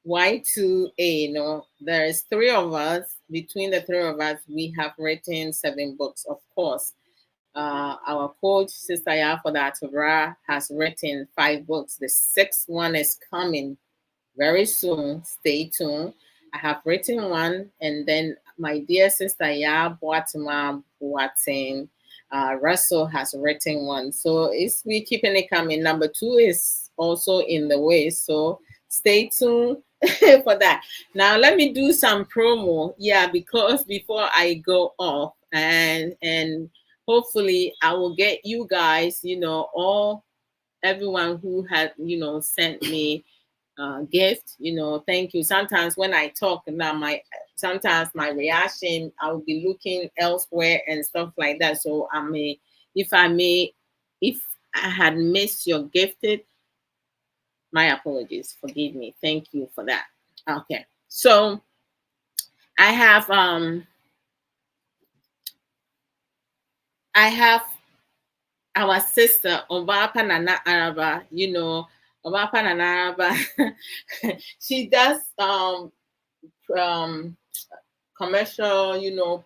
Y2A, there's three of us. Between the three of us, we have written 7 books. Of course, our coach, Sister Yafoda Atubra, has written 5 books. The sixth one is coming very soon. Stay tuned. I have written one, and then my dear sister Ya Boatima Boatin Russell has written one. So it's we keeping it coming. Number 2 is also in the way. So stay tuned for that. Now let me do some promo. Yeah, because before I go off, and hopefully I will get you guys, all everyone who had, sent me gift, thank you. Sometimes when I talk now, sometimes my reaction, I will be looking elsewhere and stuff like that. So if if I had missed your gifted, my apologies. Forgive me. Thank you for that. Okay. So I have I have our sister Obapa Nana Araba, Obapa Nana Araba. She does um commercial,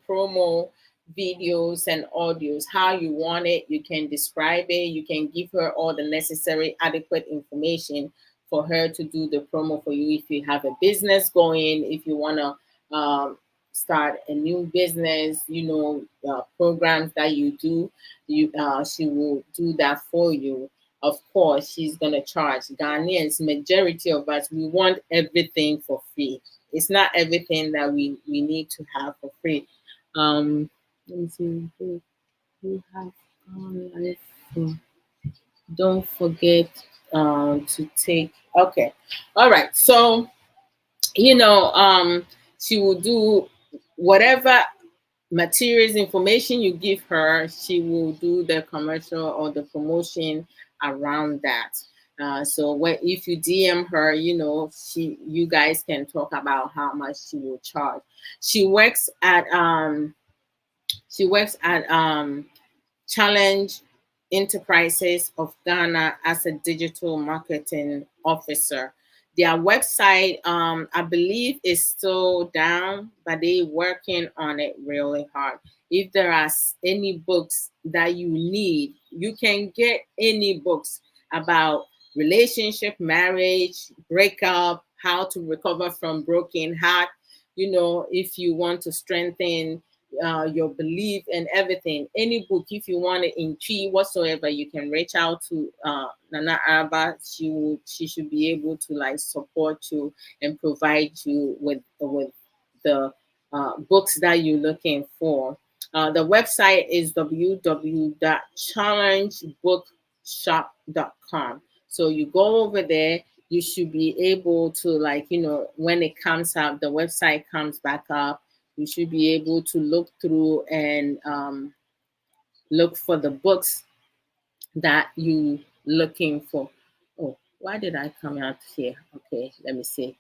promo videos and audios, how you want it. You can describe it. You can give her all the necessary, adequate information for her to do the promo for you. If you have a business going, if you want to start a new business, programs that you do, she will do that for you. Of course, she's gonna charge. Ghanaians, majority of us, we want everything for free. It's not everything that we need to have for free. Let me see. Who have life? Don't forget to take. Okay, all right. So she will do whatever materials, information you give her. She will do the commercial or the promotion around that. So if you DM her, you guys can talk about how much she will charge. She works at Challenge Enterprises of Ghana as a digital marketing officer. Their website, I believe, is still down, but they working on it really hard. If there are any books that you need, you can get any books about relationship, marriage, breakup, how to recover from broken heart. If you want to strengthen your belief and everything, any book, if you want it in Chi whatsoever, you can reach out to Nana Arba. She should be able to like support you and provide you with the books that you're looking for. The website is www.challengebookshop.com. So you go over there, you should be able to, like, when it comes up, the website comes back up, you should be able to look through and look for the books that you looking for. Oh, why did I come out here? Okay, let me see.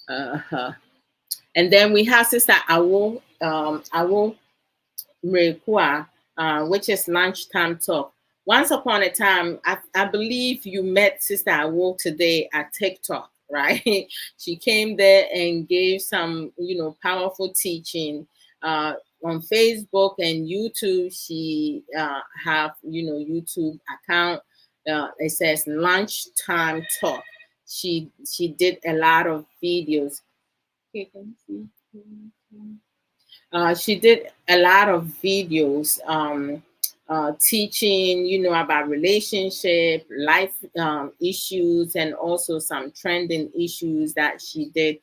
And then we have Sister Awo Mrekua, which is lunchtime talk. Once upon a time, I believe you met Sister Awo today at TikTok, right? She came there and gave some, powerful teaching on Facebook and YouTube. She have, YouTube account. It says lunchtime talk. She did a lot of videos. Okay, can you see? She did a lot of videos teaching, about relationship, life issues, and also some trending issues that she did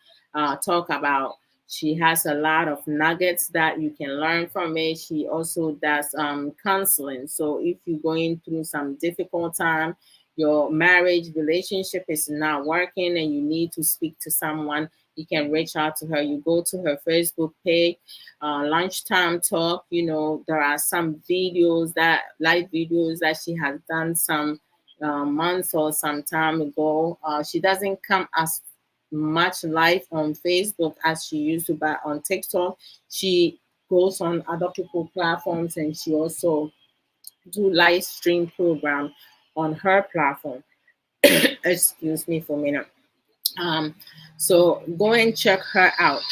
talk about. She has a lot of nuggets that you can learn from it. She also does counseling. So if you're going through some difficult time, your marriage relationship is not working and you need to speak to someone, you can reach out to her. You go to her Facebook page, lunchtime talk. There are some videos, that live videos that she has done some months or some time ago. She doesn't come as much live on Facebook as she used to, but on TikTok she goes on other people platforms, and she also do live stream program on her platform. Excuse me for a minute. So go and check her out.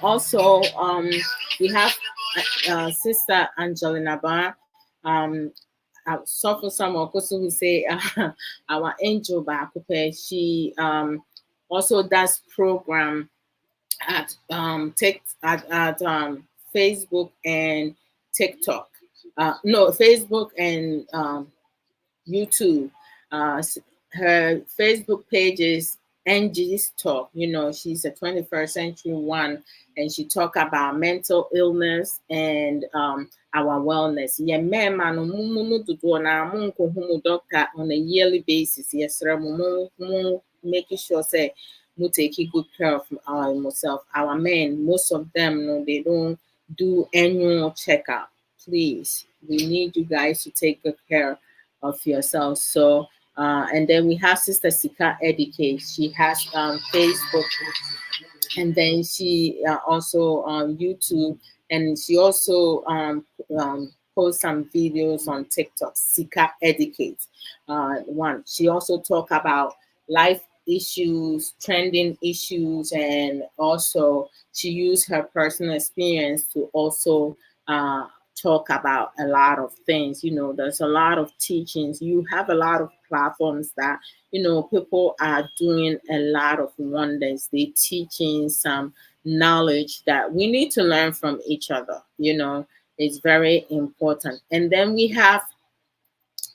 Also, we have Sister Angelina Bar. So for some of who say our angel Bakupe, she also does program at Facebook and TikTok. No, Facebook and YouTube. Her Facebook page is Angie's Talk. She's a 21st century one, and she talk about mental illness and our wellness. Yeah, man, man, doctor on a yearly basis. Yes, making sure say we taking good care of ourselves. Our men, most of them, no, they don't do annual checkup. Please, we need you guys to take good care of yourself. So, and then we have Sister Sika Educate. She has Facebook, and then she also on YouTube, and she also posts some videos on TikTok. Sika Educate. One. She also talk about life issues, trending issues, and also she used her personal experience to also talk about a lot of things. There's a lot of teachings. You have a lot of platforms that, people are doing a lot of wonders. They teaching some knowledge that we need to learn from each other. It's very important. And then we have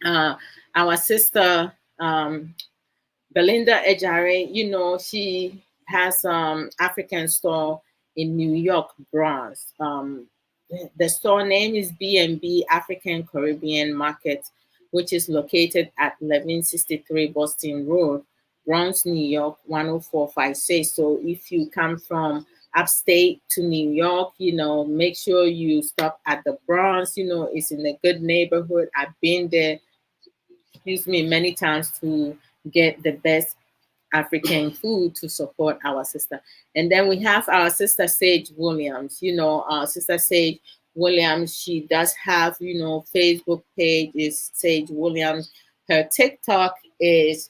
our sister Belinda Ejare. She has African store in New York, Bronx. The store name is B&B African Caribbean Market, which is located at 1163 Boston Road, Bronx, New York, 10456. So if you come from upstate to New York, make sure you stop at the Bronx. It's in a good neighborhood. I've been there, many times to get the best African food to support our sister. And then we have our sister Sage Williams. Our sister Sage Williams, she does have, Facebook page is Sage Williams. Her TikTok is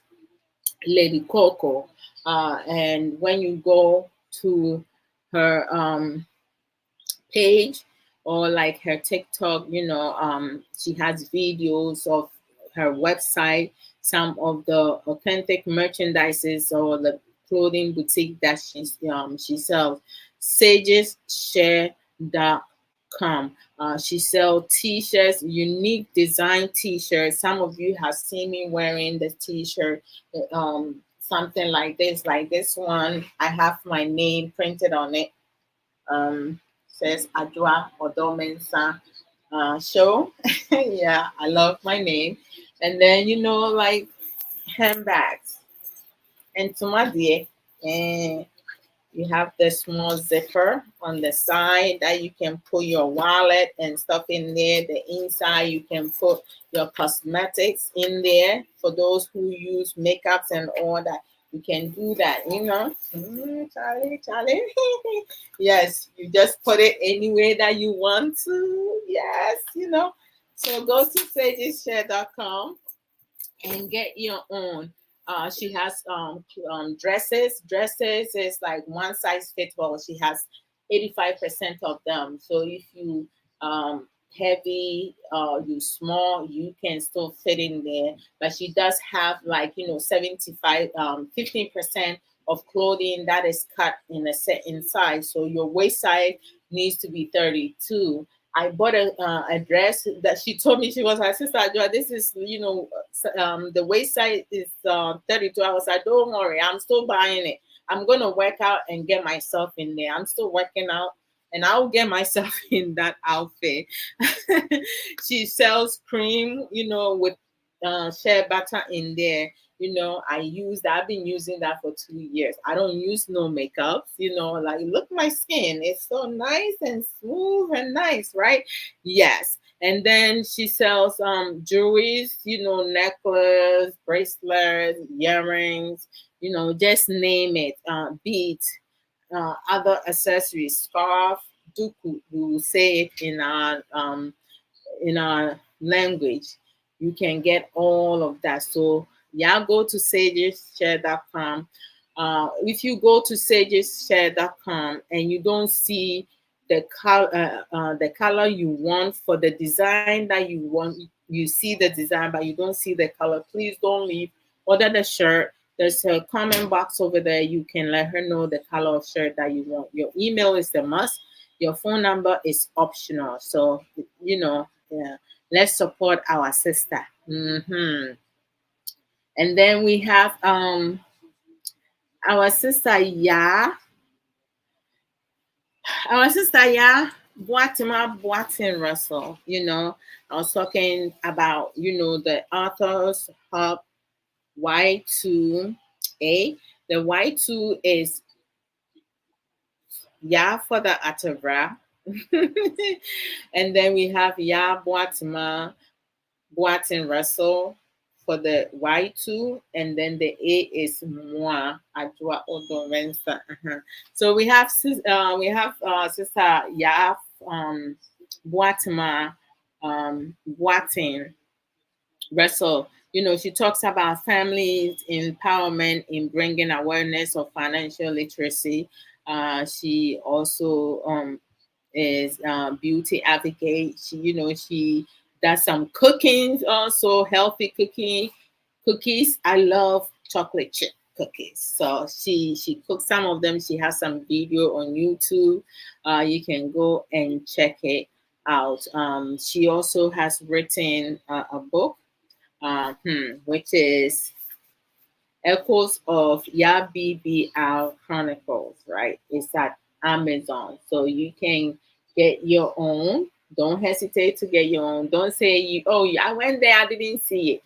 Lady Coco. And when you go to her page or like her TikTok, she has videos of her website, some of the authentic merchandises or the clothing boutique that she sells. SagesShare.com. She sells t-shirts, unique design t-shirts. Some of you have seen me wearing the t-shirt, something like this one. I have my name printed on it, says Adwa Odomensa show. Yeah, I love my name. And then, like handbags. And to my dear, and you have the small zipper on the side that you can put your wallet and stuff in there. The inside, you can put your cosmetics in there. For those who use makeups and all that, you can do that, Charlie, Charlie. Yes, you just put it anywhere that you want to. Yes, So go to sageshare.com and get your own. She has dresses. Dresses is like one size fits all. She has 85% of them. So if you heavy, you small, you can still fit in there. But she does have 75, 15% of clothing that is cut in a set inside. So your waist size needs to be 32. I bought a dress that she told me, she was her sister. This is, the waist size is 32. I was like, don't worry, I'm still buying it. I'm gonna work out and get myself in there. I'm still working out, and I'll get myself in that outfit. She sells cream, with shea butter in there. I use that. I've been using that for 2 years. I don't use no makeup. Like, look, my skin. It's so nice and smooth and nice, right? Yes. And then she sells jewelries, necklace, bracelets, earrings, just name it. Beads, other accessories, scarf, duku. We will say it in our language. You can get all of that. So yeah, go to sageshare.com. If you go to sageshare.com and you don't see the color you want for the design that you want, you see the design but you don't see the color, please don't leave. Order the shirt. There's a comment box over there. You can let her know the color of shirt that you want. Your email is the must. Your phone number is optional. So, yeah, let's support our sister. And then we have our sister, Boatima Boatin Russell. I was talking about, the authors hub Y2A. The Y2 is Ya for the Atavra. And then we have Ya Boatima Boatin Russell for the Y2, and then the A is Moi Adwa Odorensa. So we have Sister Yaf Boatima Boatin Russell. She talks about family empowerment in bringing awareness of financial literacy. She also is beauty advocate. She does some cooking, also healthy cookies. I love chocolate chip cookies. So she cooks some of them. She has some video on YouTube. You can go and check it out. She also has written a book, which is Echoes of Ya BBR Chronicles, right? It's at Amazon. So you can get your own. Don't hesitate to get your own. Don't say I went there, I didn't see it.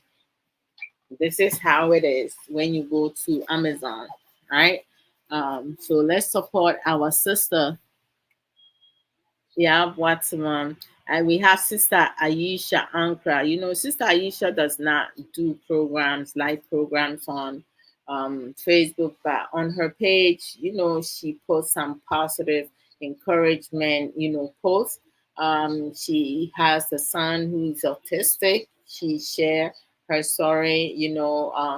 This is how it is when you go to Amazon, right? So let's support our sister. Yeah, Watson. And we have Sister Aisha Ankra. Sister Aisha does not do live programs on Facebook, but on her page, she posts some positive encouragement, posts. She has a son who's autistic. She share her story,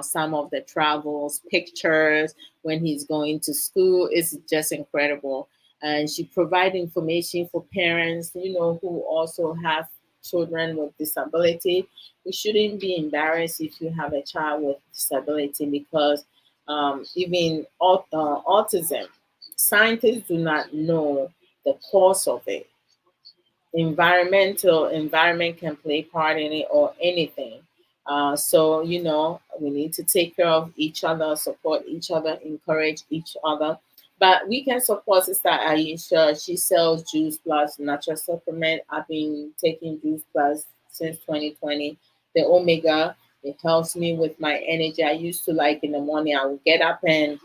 some of the travels, pictures when he's going to school is just incredible. And she provide information for parents, who also have children with disability. You shouldn't be embarrassed if you have a child with disability, because even autism, scientists do not know the cause of it. Environment can play part in it, or anything. So we need to take care of each other, support each other, encourage each other. But we can support Sister Aisha. She sells Juice Plus natural supplement. I've been taking Juice Plus since 2020. The Omega, it helps me with my energy. I used to, like, in the morning I would get up and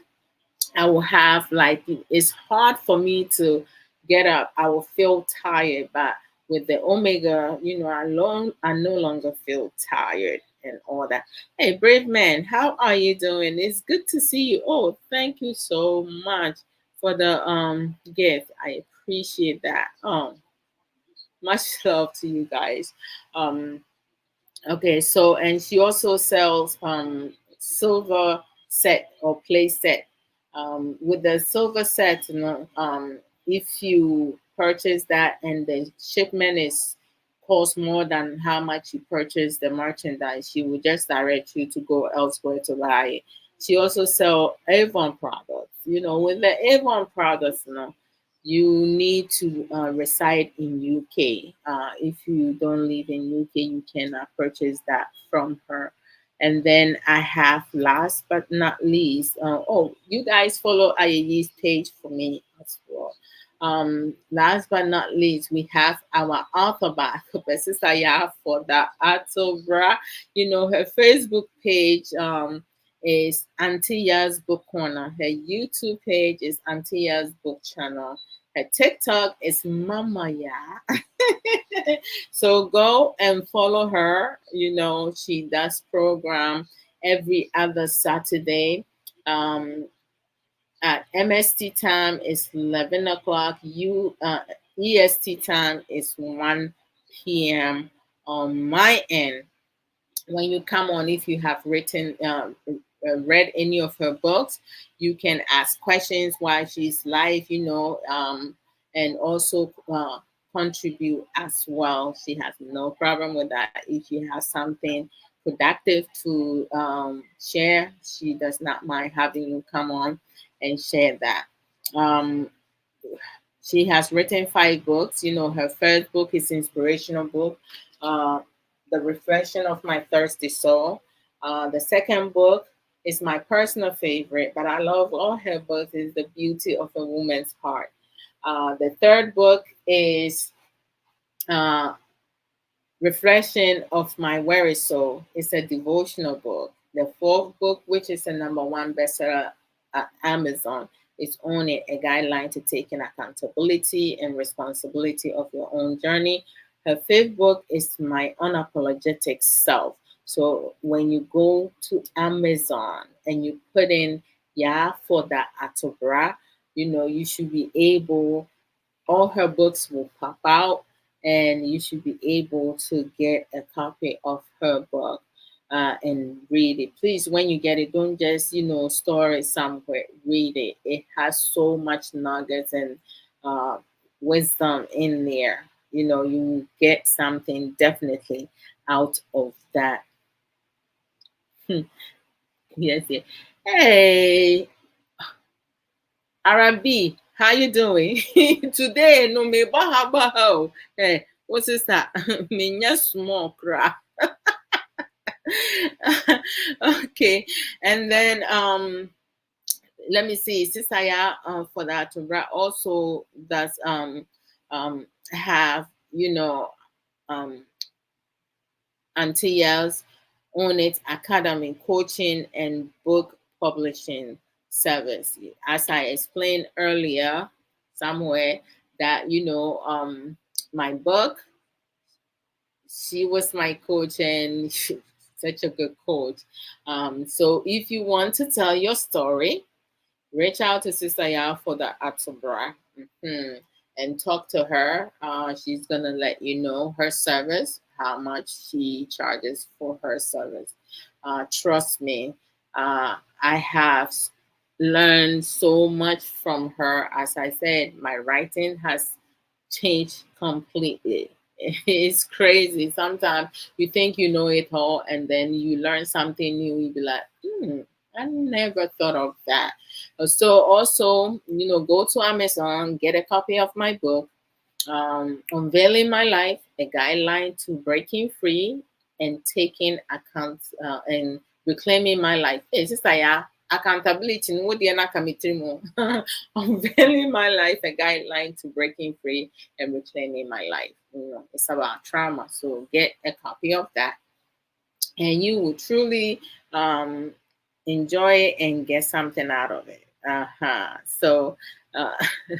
I will have, like, it's hard for me to get up. I will feel tired, but with the Omega, I no longer feel tired and all that. Hey, brave man, how are you doing? It's good to see you. Oh, thank you so much for the gift. I appreciate that. Much love to you guys. Um, Okay, so and she also sells silver set or play set. With the silver set, if you purchase that and the shipment is cost more than how much you purchase the merchandise, she will just direct you to go elsewhere to buy it. She also sell Avon products. With the Avon products, you need to reside in UK. If you don't live in UK, you cannot purchase that from her. And then I have, last but not least, oh, you guys follow Ayayi's page for me as well. Last but not least, we have our author back, Sister Ya, for the Atobra. Her Facebook page is Auntie Ya's Book Corner. Her YouTube page is Auntie Ya's Book Channel. Her TikTok is Mama Ya. So go and follow her. She does program every other Saturday. At MST time is 11 o'clock. EST time is 1 p.m. on my end. When you come on, if you have read any of her books, you can ask questions while she's live, and also contribute as well. She has no problem with that. If you have something productive to share, she does not mind having you come on and share that. Um, she has written 5 books. Her first book is inspirational book, uh, The Reflection of My Thirsty Soul. The second book is my personal favorite, but I love all her books, is The Beauty of a Woman's Heart. The third book is uh, Reflection of My Weary Soul. It's a devotional book. The fourth book, which is a #1 bestseller at Amazon, is only a guideline to taking accountability and responsibility of your own journey. Her fifth book is My Unapologetic Self. So when you go to Amazon and you put in "Yeah" for that Atobra, you should be able, all her books will pop out, and you should be able to get a copy of her book and read it. Please, when you get it, don't just store it somewhere. Read it. It has so much nuggets and uh, wisdom in there. You get something definitely out of that. Yes, yes. Hey, Arabi, how you doing? Today, no me baha baha. Hey, what is that? Me nya small cra. Okay, and then let me see. Sisaya for that also does have um Antilla's Own It Academy coaching and book publishing service. As I explained earlier, somewhere, that my book, she was my coach, and such a good coach. So if you want to tell your story, reach out to Sister Ya for the Atubra, and talk to her. She's gonna let you know her service, how much she charges for her service. Trust me, I have learned so much from her. As I said, my writing has changed completely. It's crazy. Sometimes you think you know it all, and then you learn something new. You be like, I never thought of that. So also, go to Amazon, get a copy of my book, Unveiling My Life, a guideline to breaking free and taking account and reclaiming my life. Hey, sister, yeah, accountability. No, the na committee mo. Unveiling My Life, a guideline to breaking free and reclaiming my life. It's about trauma. So get a copy of that, and you will truly um, enjoy it and get something out of it. So uh,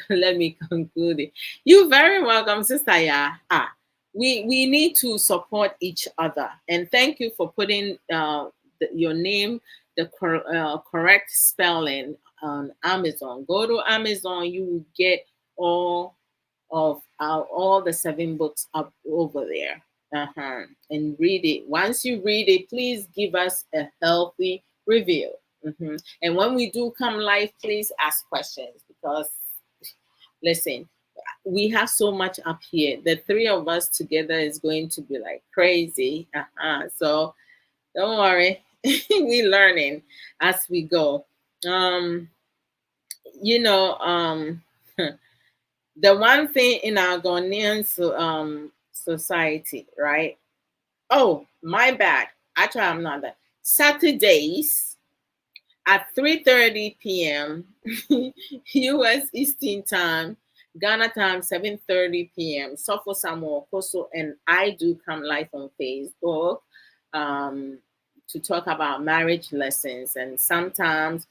let me conclude it. You're very welcome, Sister Ya. We need to support each other, and thank you for putting your name, the correct spelling on Amazon. Go to Amazon, you will get all of all the 7 books up over there. And read it. Once you read it, please give us a healthy review. And when we do come live, please ask questions, because listen, we have so much up here. The three of us together is going to be like crazy. So don't worry, we learning as we go. Um, you know, um, the one thing in our Ghanaian society, right? Oh, my bad. Actually, I'm not that. Saturdays at 3:30 p.m. U.S. Eastern Time, Ghana time 7:30 p.m. Sofo Samuel Koso and I do come live on Facebook um, to talk about marriage lessons, and sometimes,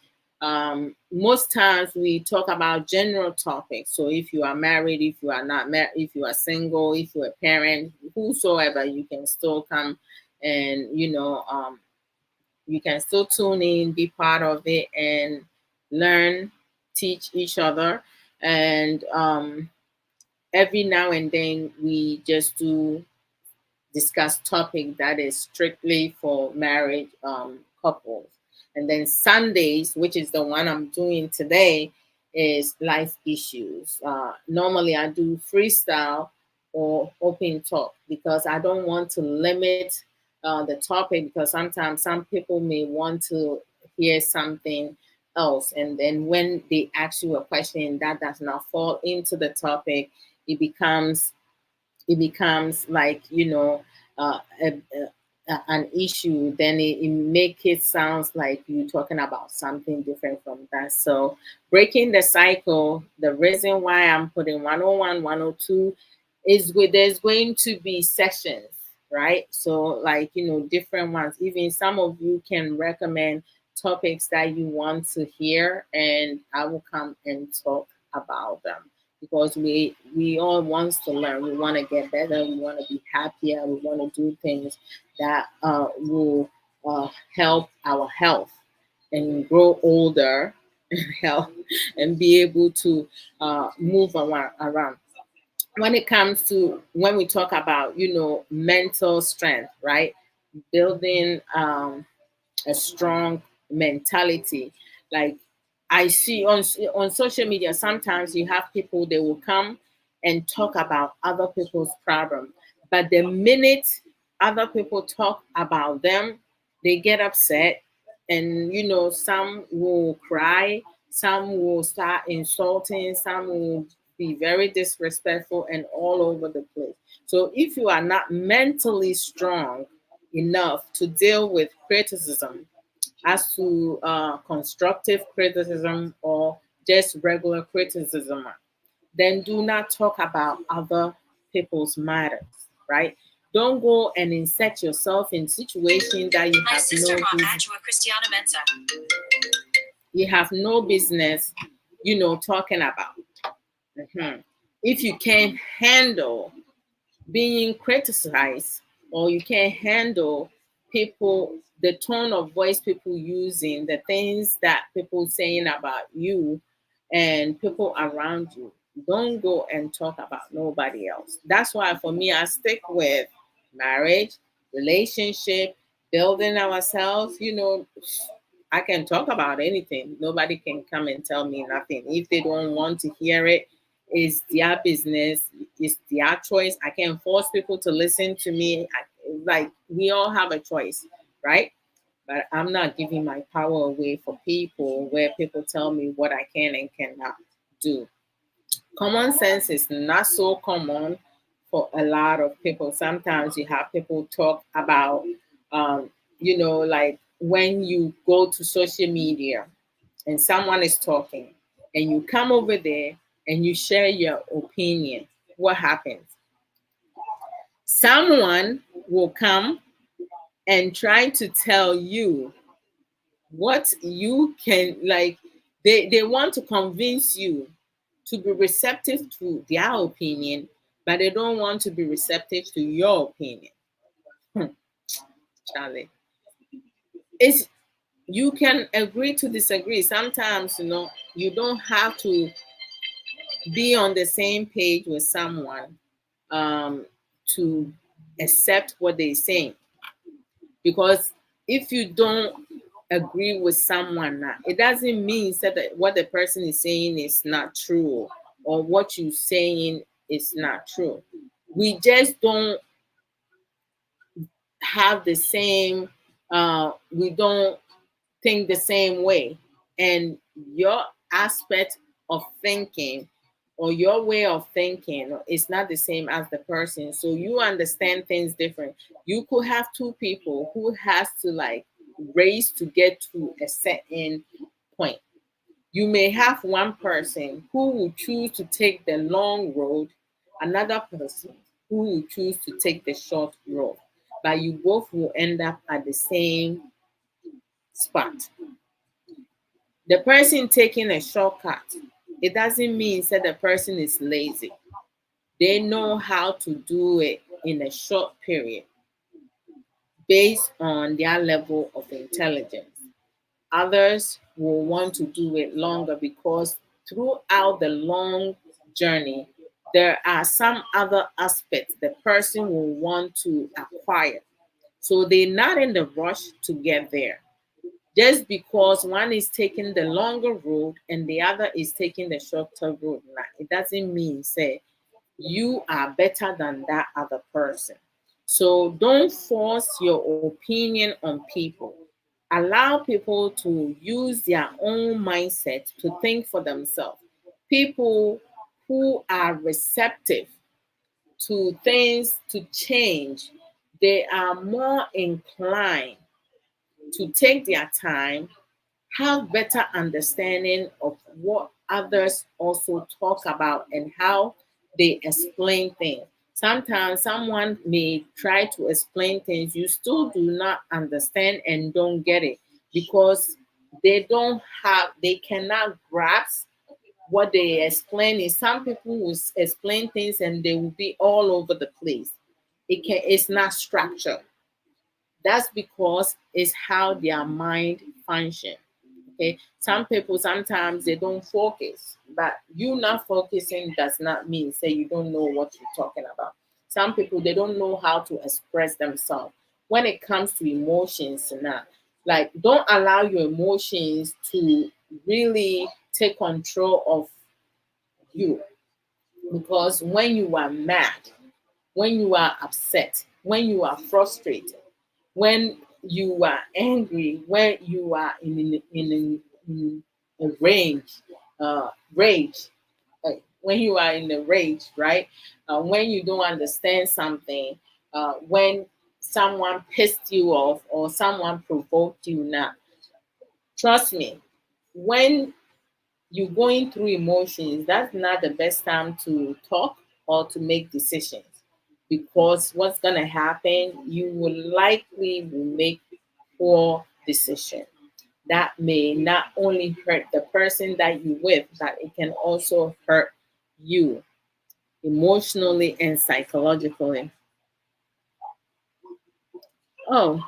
most times we talk about general topics. So if you are married, if you are not married, if you are single, if you're a parent, whosoever, you can still come and you can still tune in, be part of it, and learn, teach each other. And every now and then we just do discuss topic that is strictly for marriage couples. And then Sundays, which is the one I'm doing today, is life issues. Normally I do freestyle or open talk, because I don't want to limit the topic, because sometimes some people may want to hear something else. And then when they ask you a question that does not fall into the topic, it becomes like an issue. Then it make it sounds like you talking about something different from that. So breaking the cycle, the reason why I'm putting 101 102 is there's going to be sessions, right? So like different ones. Even some of you can recommend topics that you want to hear, and I will come and talk about them, because we all want to learn. We want to get better. We want to be happier. We want to do things that will help our health and grow older and health and be able to move around. When it comes to when we talk about mental strength, right? Building a strong mentality. Like I see on social media, sometimes you have people, they will come and talk about other people's problem, but the minute other people talk about them, they get upset, and some will cry, some will start insulting, some will be very disrespectful and all over the place. So if you are not mentally strong enough to deal with criticism, as to constructive criticism or just regular criticism, then do not talk about other people's matters, right? Don't go and insert yourself in situations that you have no business, talking about. If you can't handle being criticized, or you can't handle people, the tone of voice people using, the things that people saying about you and people around you, don't go and talk about nobody else. That's why for me, I stick with marriage, relationship, building ourselves, I can talk about anything. Nobody can come and tell me nothing. If they don't want to hear it, it's their business, it's their choice. I can't force people to listen to me. Like, we all have a choice, right? But I'm not giving my power away for people where people tell me what I can and cannot do. Common sense is not so common for a lot of people. Sometimes you have people talk about, like when you go to social media and someone is talking and you come over there and you share your opinion, what happens? Someone will come and try to tell you what you can, like, they want to convince you to be receptive to their opinion, but they don't want to be receptive to your opinion. Hmm, Charlie, it's, you can agree to disagree. Sometimes, you don't have to be on the same page with someone um, to accept what they're saying. Because if you don't agree with someone now, it doesn't mean that what the person is saying is not true, or what you're saying is not true. We just don't have the same, we don't think the same way. And your aspect of thinking, or your way of thinking, is not the same as the person. So you understand things different. You could have two people who has to, like, race to get to a certain point. You may have one person who will choose to take the long road, another person who will choose to take the short road, but you both will end up at the same spot. The person taking a shortcut, it doesn't mean that the person is lazy. They know how to do it in a short period based on their level of intelligence. Others will want to do it longer because throughout the long journey, there are some other aspects the person will want to acquire. So they're not in the rush to get there. Just because one is taking the longer road and the other is taking the shorter road, now, it doesn't mean say you are better than that other person. So don't force your opinion on people. Allow people to use their own mindset to think for themselves. People who are receptive to things to change, they are more inclined to take their time, have better understanding of what others also talk about and how they explain things. Sometimes someone may try to explain things you still do not understand and don't get it because they cannot grasp what they explain. Is some people will explain things and they will be all over the place. It's not structured. That's because it's how their mind function. Okay. Some people sometimes they don't focus, but you not focusing does not mean say you don't know what you're talking about. Some people they don't know how to express themselves. When it comes to emotions now, like don't allow your emotions to really take control of you. Because when you are mad, when you are upset, when you are frustrated, when you are angry, when you are in a rage, when you are in a rage, right? When you don't understand something, when someone pissed you off or someone provoked you now, trust me, when you're going through emotions, that's not the best time to talk or to make decisions. Because what's gonna happen, you will make poor decision that may not only hurt the person that you with, but it can also hurt you emotionally and psychologically. Oh,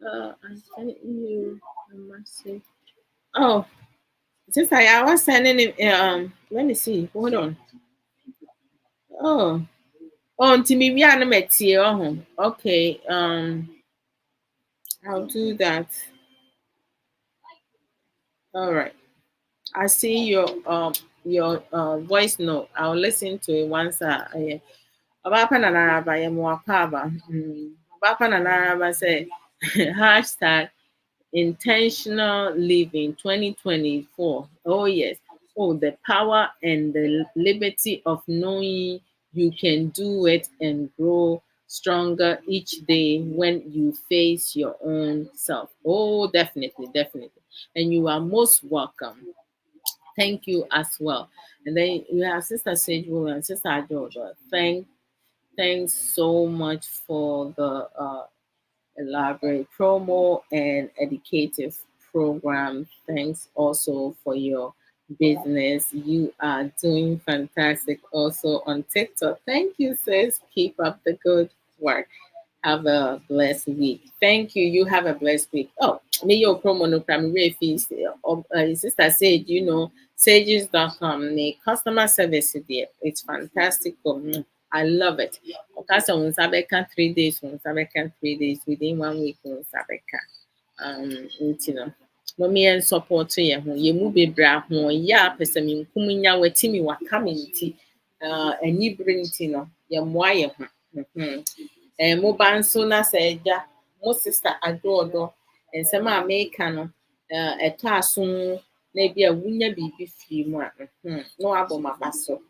I sent you a message. Oh, since I was sending it, let me see. Hold on. Oh. Oh, nti me na metie Okay, I'll do that. All right. I see your voice note. I'll listen to it once Abapa na naraba yɛ mwakɔ aba. Abapa na naraba say hashtag intentional living 2024. Oh yes. Oh, the power and the liberty of knowing you can do it and grow stronger each day when you face your own self. Oh, definitely, definitely. And you are most welcome. Thank you as well. And then you have Sister Sage and Sister Adodo. Thanks so much for the elaborate promo and educative program. Thanks also for your business. You are doing fantastic also on TikTok. Thank you, sis. Keep up the good work. Have a blessed week. Thank you. You have a blessed week. Oh, me your promo no primary fees. Sister said, sages.com. The customer service there. It's fantastic. I love it. Okay, so on Sabeka 3 days, on Sabeka 3 days, within 1 week on Sabeka. Mommy and support to you. You move a bra, ya, Pessamin, Kumunya, where Timmy were coming, and you bring Tino, your wire. Mo ba nso na sɛ agya mo sister adoodo nsɛm a meka no ɛtɔ aso na ebi a wunya biribi firi mu a na wabɔ m'aba so.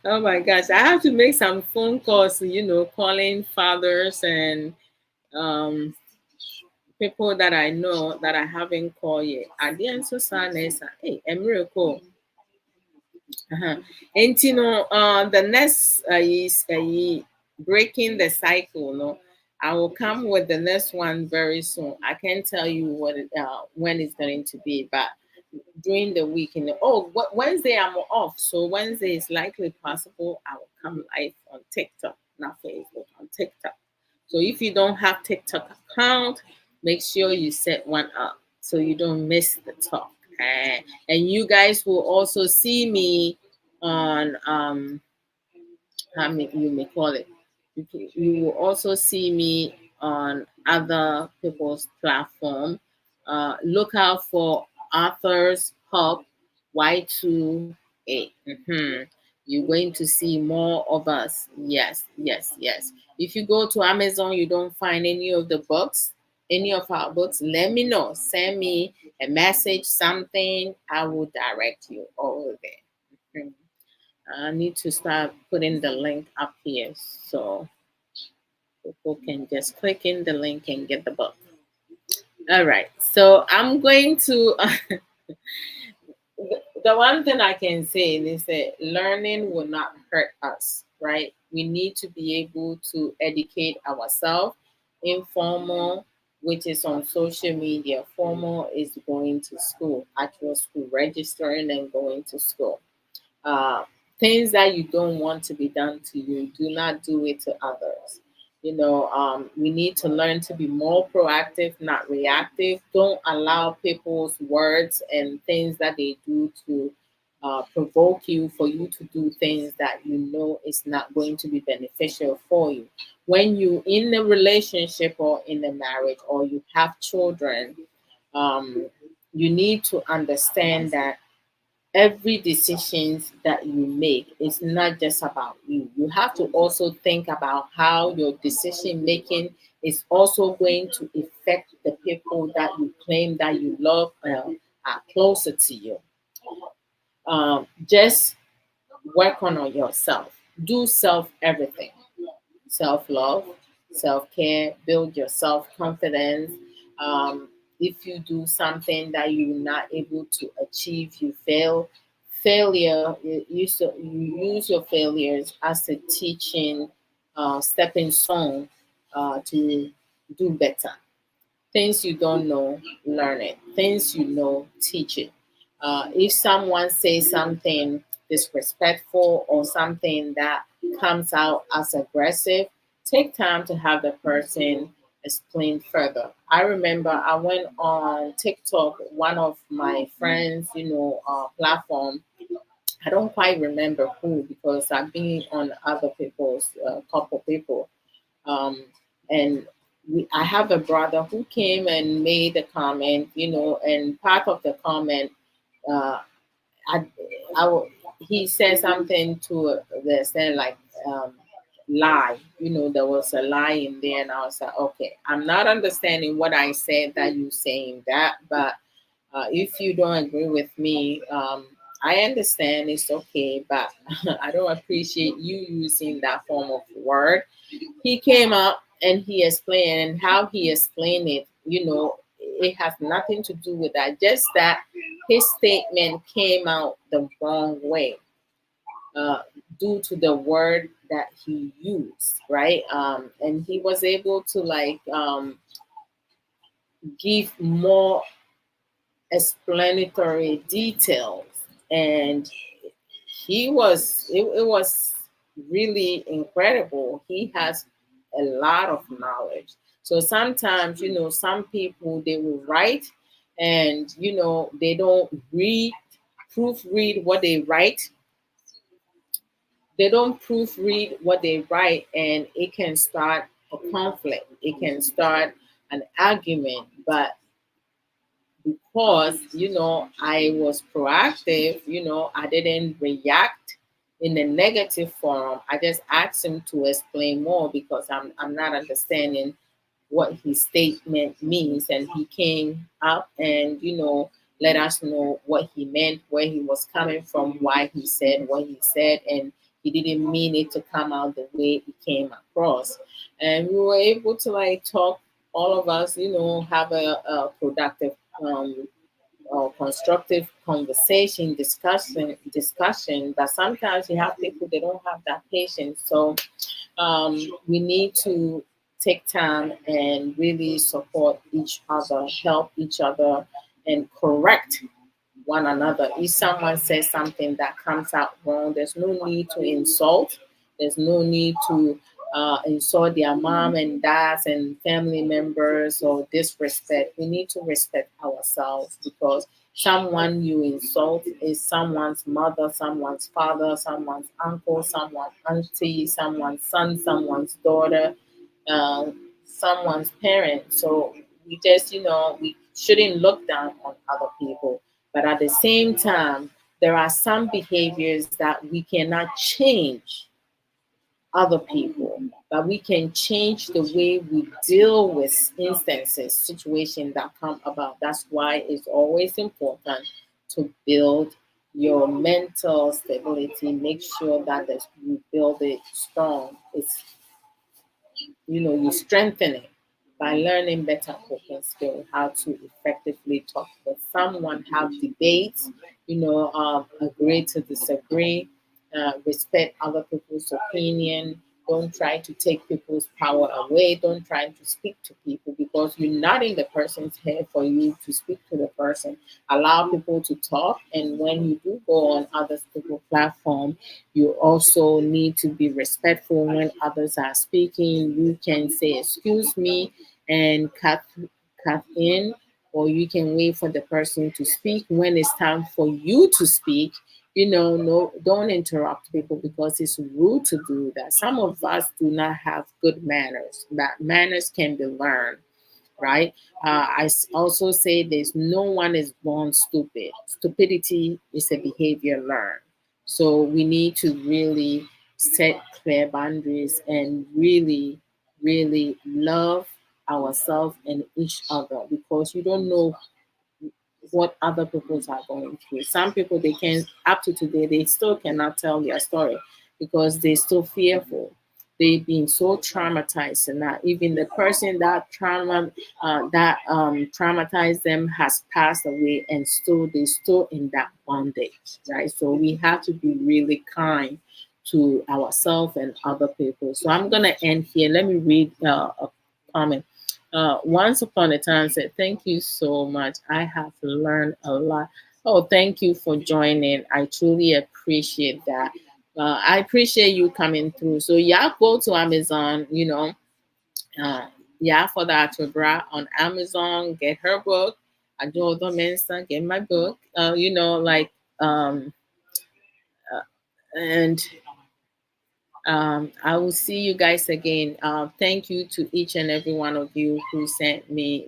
Oh my gosh, I have to make some phone calls, calling fathers and um people that I know that I haven't called yet. Adeɛ nso saa na ɛsa, a miracle. And the next is breaking the cycle. No, I will come with the next one very soon. I can't tell you when it's going to be, but during the week. Wednesday I'm off, so Wednesday is likely possible. I will come live on TikTok, not Facebook, on TikTok. So if you don't have TikTok account, make sure you set one up so you don't miss the talk. And you guys will also see me on how you may call it. You will also see me on other people's platform. Look out for Authors Hub Y2A. You're going to see more of us. Yes, yes, yes. If you go to Amazon, you don't find any of the books, any of our books, let me know. Send me a message, something. I will direct you over there. I need to start putting the link up here so people can just click in the link and get the book. All right. So I'm going to. The one thing I can say is that learning will not hurt us, right? We need to be able to educate ourselves. Informal, which is on social media. Formal is going to school, actual school, registering and going to school. uh, Things that you don't want to be done to you, do not do it to others. We need to learn to be more proactive, not reactive. Don't allow people's words and things that they do to provoke you for you to do things that you know is not going to be beneficial for you. When you in a relationship or in a marriage or you have children, um, you need to understand that every decisions that you make is not just about you. You have to also think about how your decision making is also going to affect the people that you claim that you love are closer to you. Just work on yourself. Do self everything. Self love, self care, build your self confidence. If you do something that you're not able to achieve, you fail. Failure, you use your failures as a teaching stepping stone to do better. Things you don't know, learn it. Things you know, teach it. If someone says something disrespectful or something that comes out as aggressive, take time to have the person explain further. I remember I went on TikTok, one of my friends, platform. I don't quite remember who because I've been on other people's couple people. Um, and I have a brother who came and made a comment, and part of the comment, uh, I, he said something to the extent like lie. There was a lie in there, and I was like, okay, I'm not understanding what I said that you saying that, but if you don't agree with me, I understand it's okay, but I don't appreciate you using that form of word. He came up and he explained, and how he explained it, it has nothing to do with that. Just that his statement came out the wrong way uh, due to the word that he used, right? And he was able to like give more explanatory details, and it was really incredible. He has a lot of knowledge. So sometimes, some people they will write, and they don't proofread what they write. They don't proofread what they write, and it can start a conflict. It can start an argument. But because I was proactive, I didn't react in a negative form. I just asked him to explain more because I'm not understanding what his statement means, and he came up and let us know what he meant, where he was coming from, why he said what he said, and he didn't mean it to come out the way it came across. And we were able to like talk, all of us, have a productive or constructive discussion. But sometimes you have people, they don't have that patience. So we need to take time and really support each other, help each other, and correct one another. If someone says something that comes out wrong, there's no need to insult. There's no need to insult their mom and dads and family members or disrespect. We need to respect ourselves, because someone you insult is someone's mother, someone's father, someone's uncle, someone's auntie, someone's son, someone's daughter, someone's parent. So we shouldn't look down on other people. But at the same time, there are some behaviors that we cannot change other people, but we can change the way we deal with instances, situations that come about. That's why it's always important to build your mental stability. Make sure that you build it strong. You strengthen it by learning better coping skills, how to effectively talk with someone, have debates, agree to disagree, respect other people's opinion. Don't try to take people's power away. Don't try to speak to people because you're not in the person's head for you to speak to the person. Allow people to talk, and when you do go on other people's platform, you also need to be respectful when others are speaking. You can say, "Excuse me," and cut in, or you can wait for the person to speak. When it's time for you to speak, no, don't interrupt people because it's rude to do that. Some of us do not have good manners, but manners can be learned, right? Also say there's no one is born stupid. Stupidity is a behavior learned. So we need to really set clear boundaries and really, really love ourselves and each other, because you don't know what other people are going through. Some people, they can, up to today, they still cannot tell their story because they're still fearful. They've been so traumatized, and that even the person that traumatized them has passed away, and still they're still in that bondage, right? So we have to be really kind to ourselves and other people. So I'm gonna end here. Let me read a comment. Once upon a time said, "Thank you so much. I have learned a lot." Oh, thank you for joining. I truly appreciate that. I appreciate you coming through. So, yeah, go to Amazon, uh, Yeah, for the Atobra on Amazon. Get her book. I do other Mensa, get my book. Like uh, and I will see you guys again. Thank you to each and every one of you who sent me,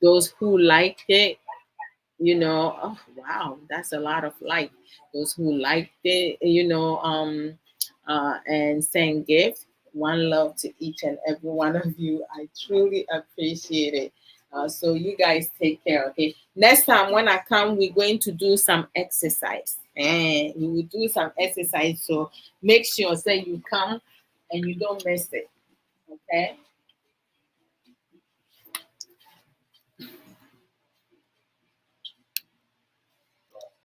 those who liked it, oh wow, that's a lot of like. Those who liked it, and send gifts. One love to each and every one of you. I truly appreciate it. So you guys take care. Okay. Next time when I come, we're going to do some exercise, and we will do some exercise. So make sure say you come and you don't miss it. Okay.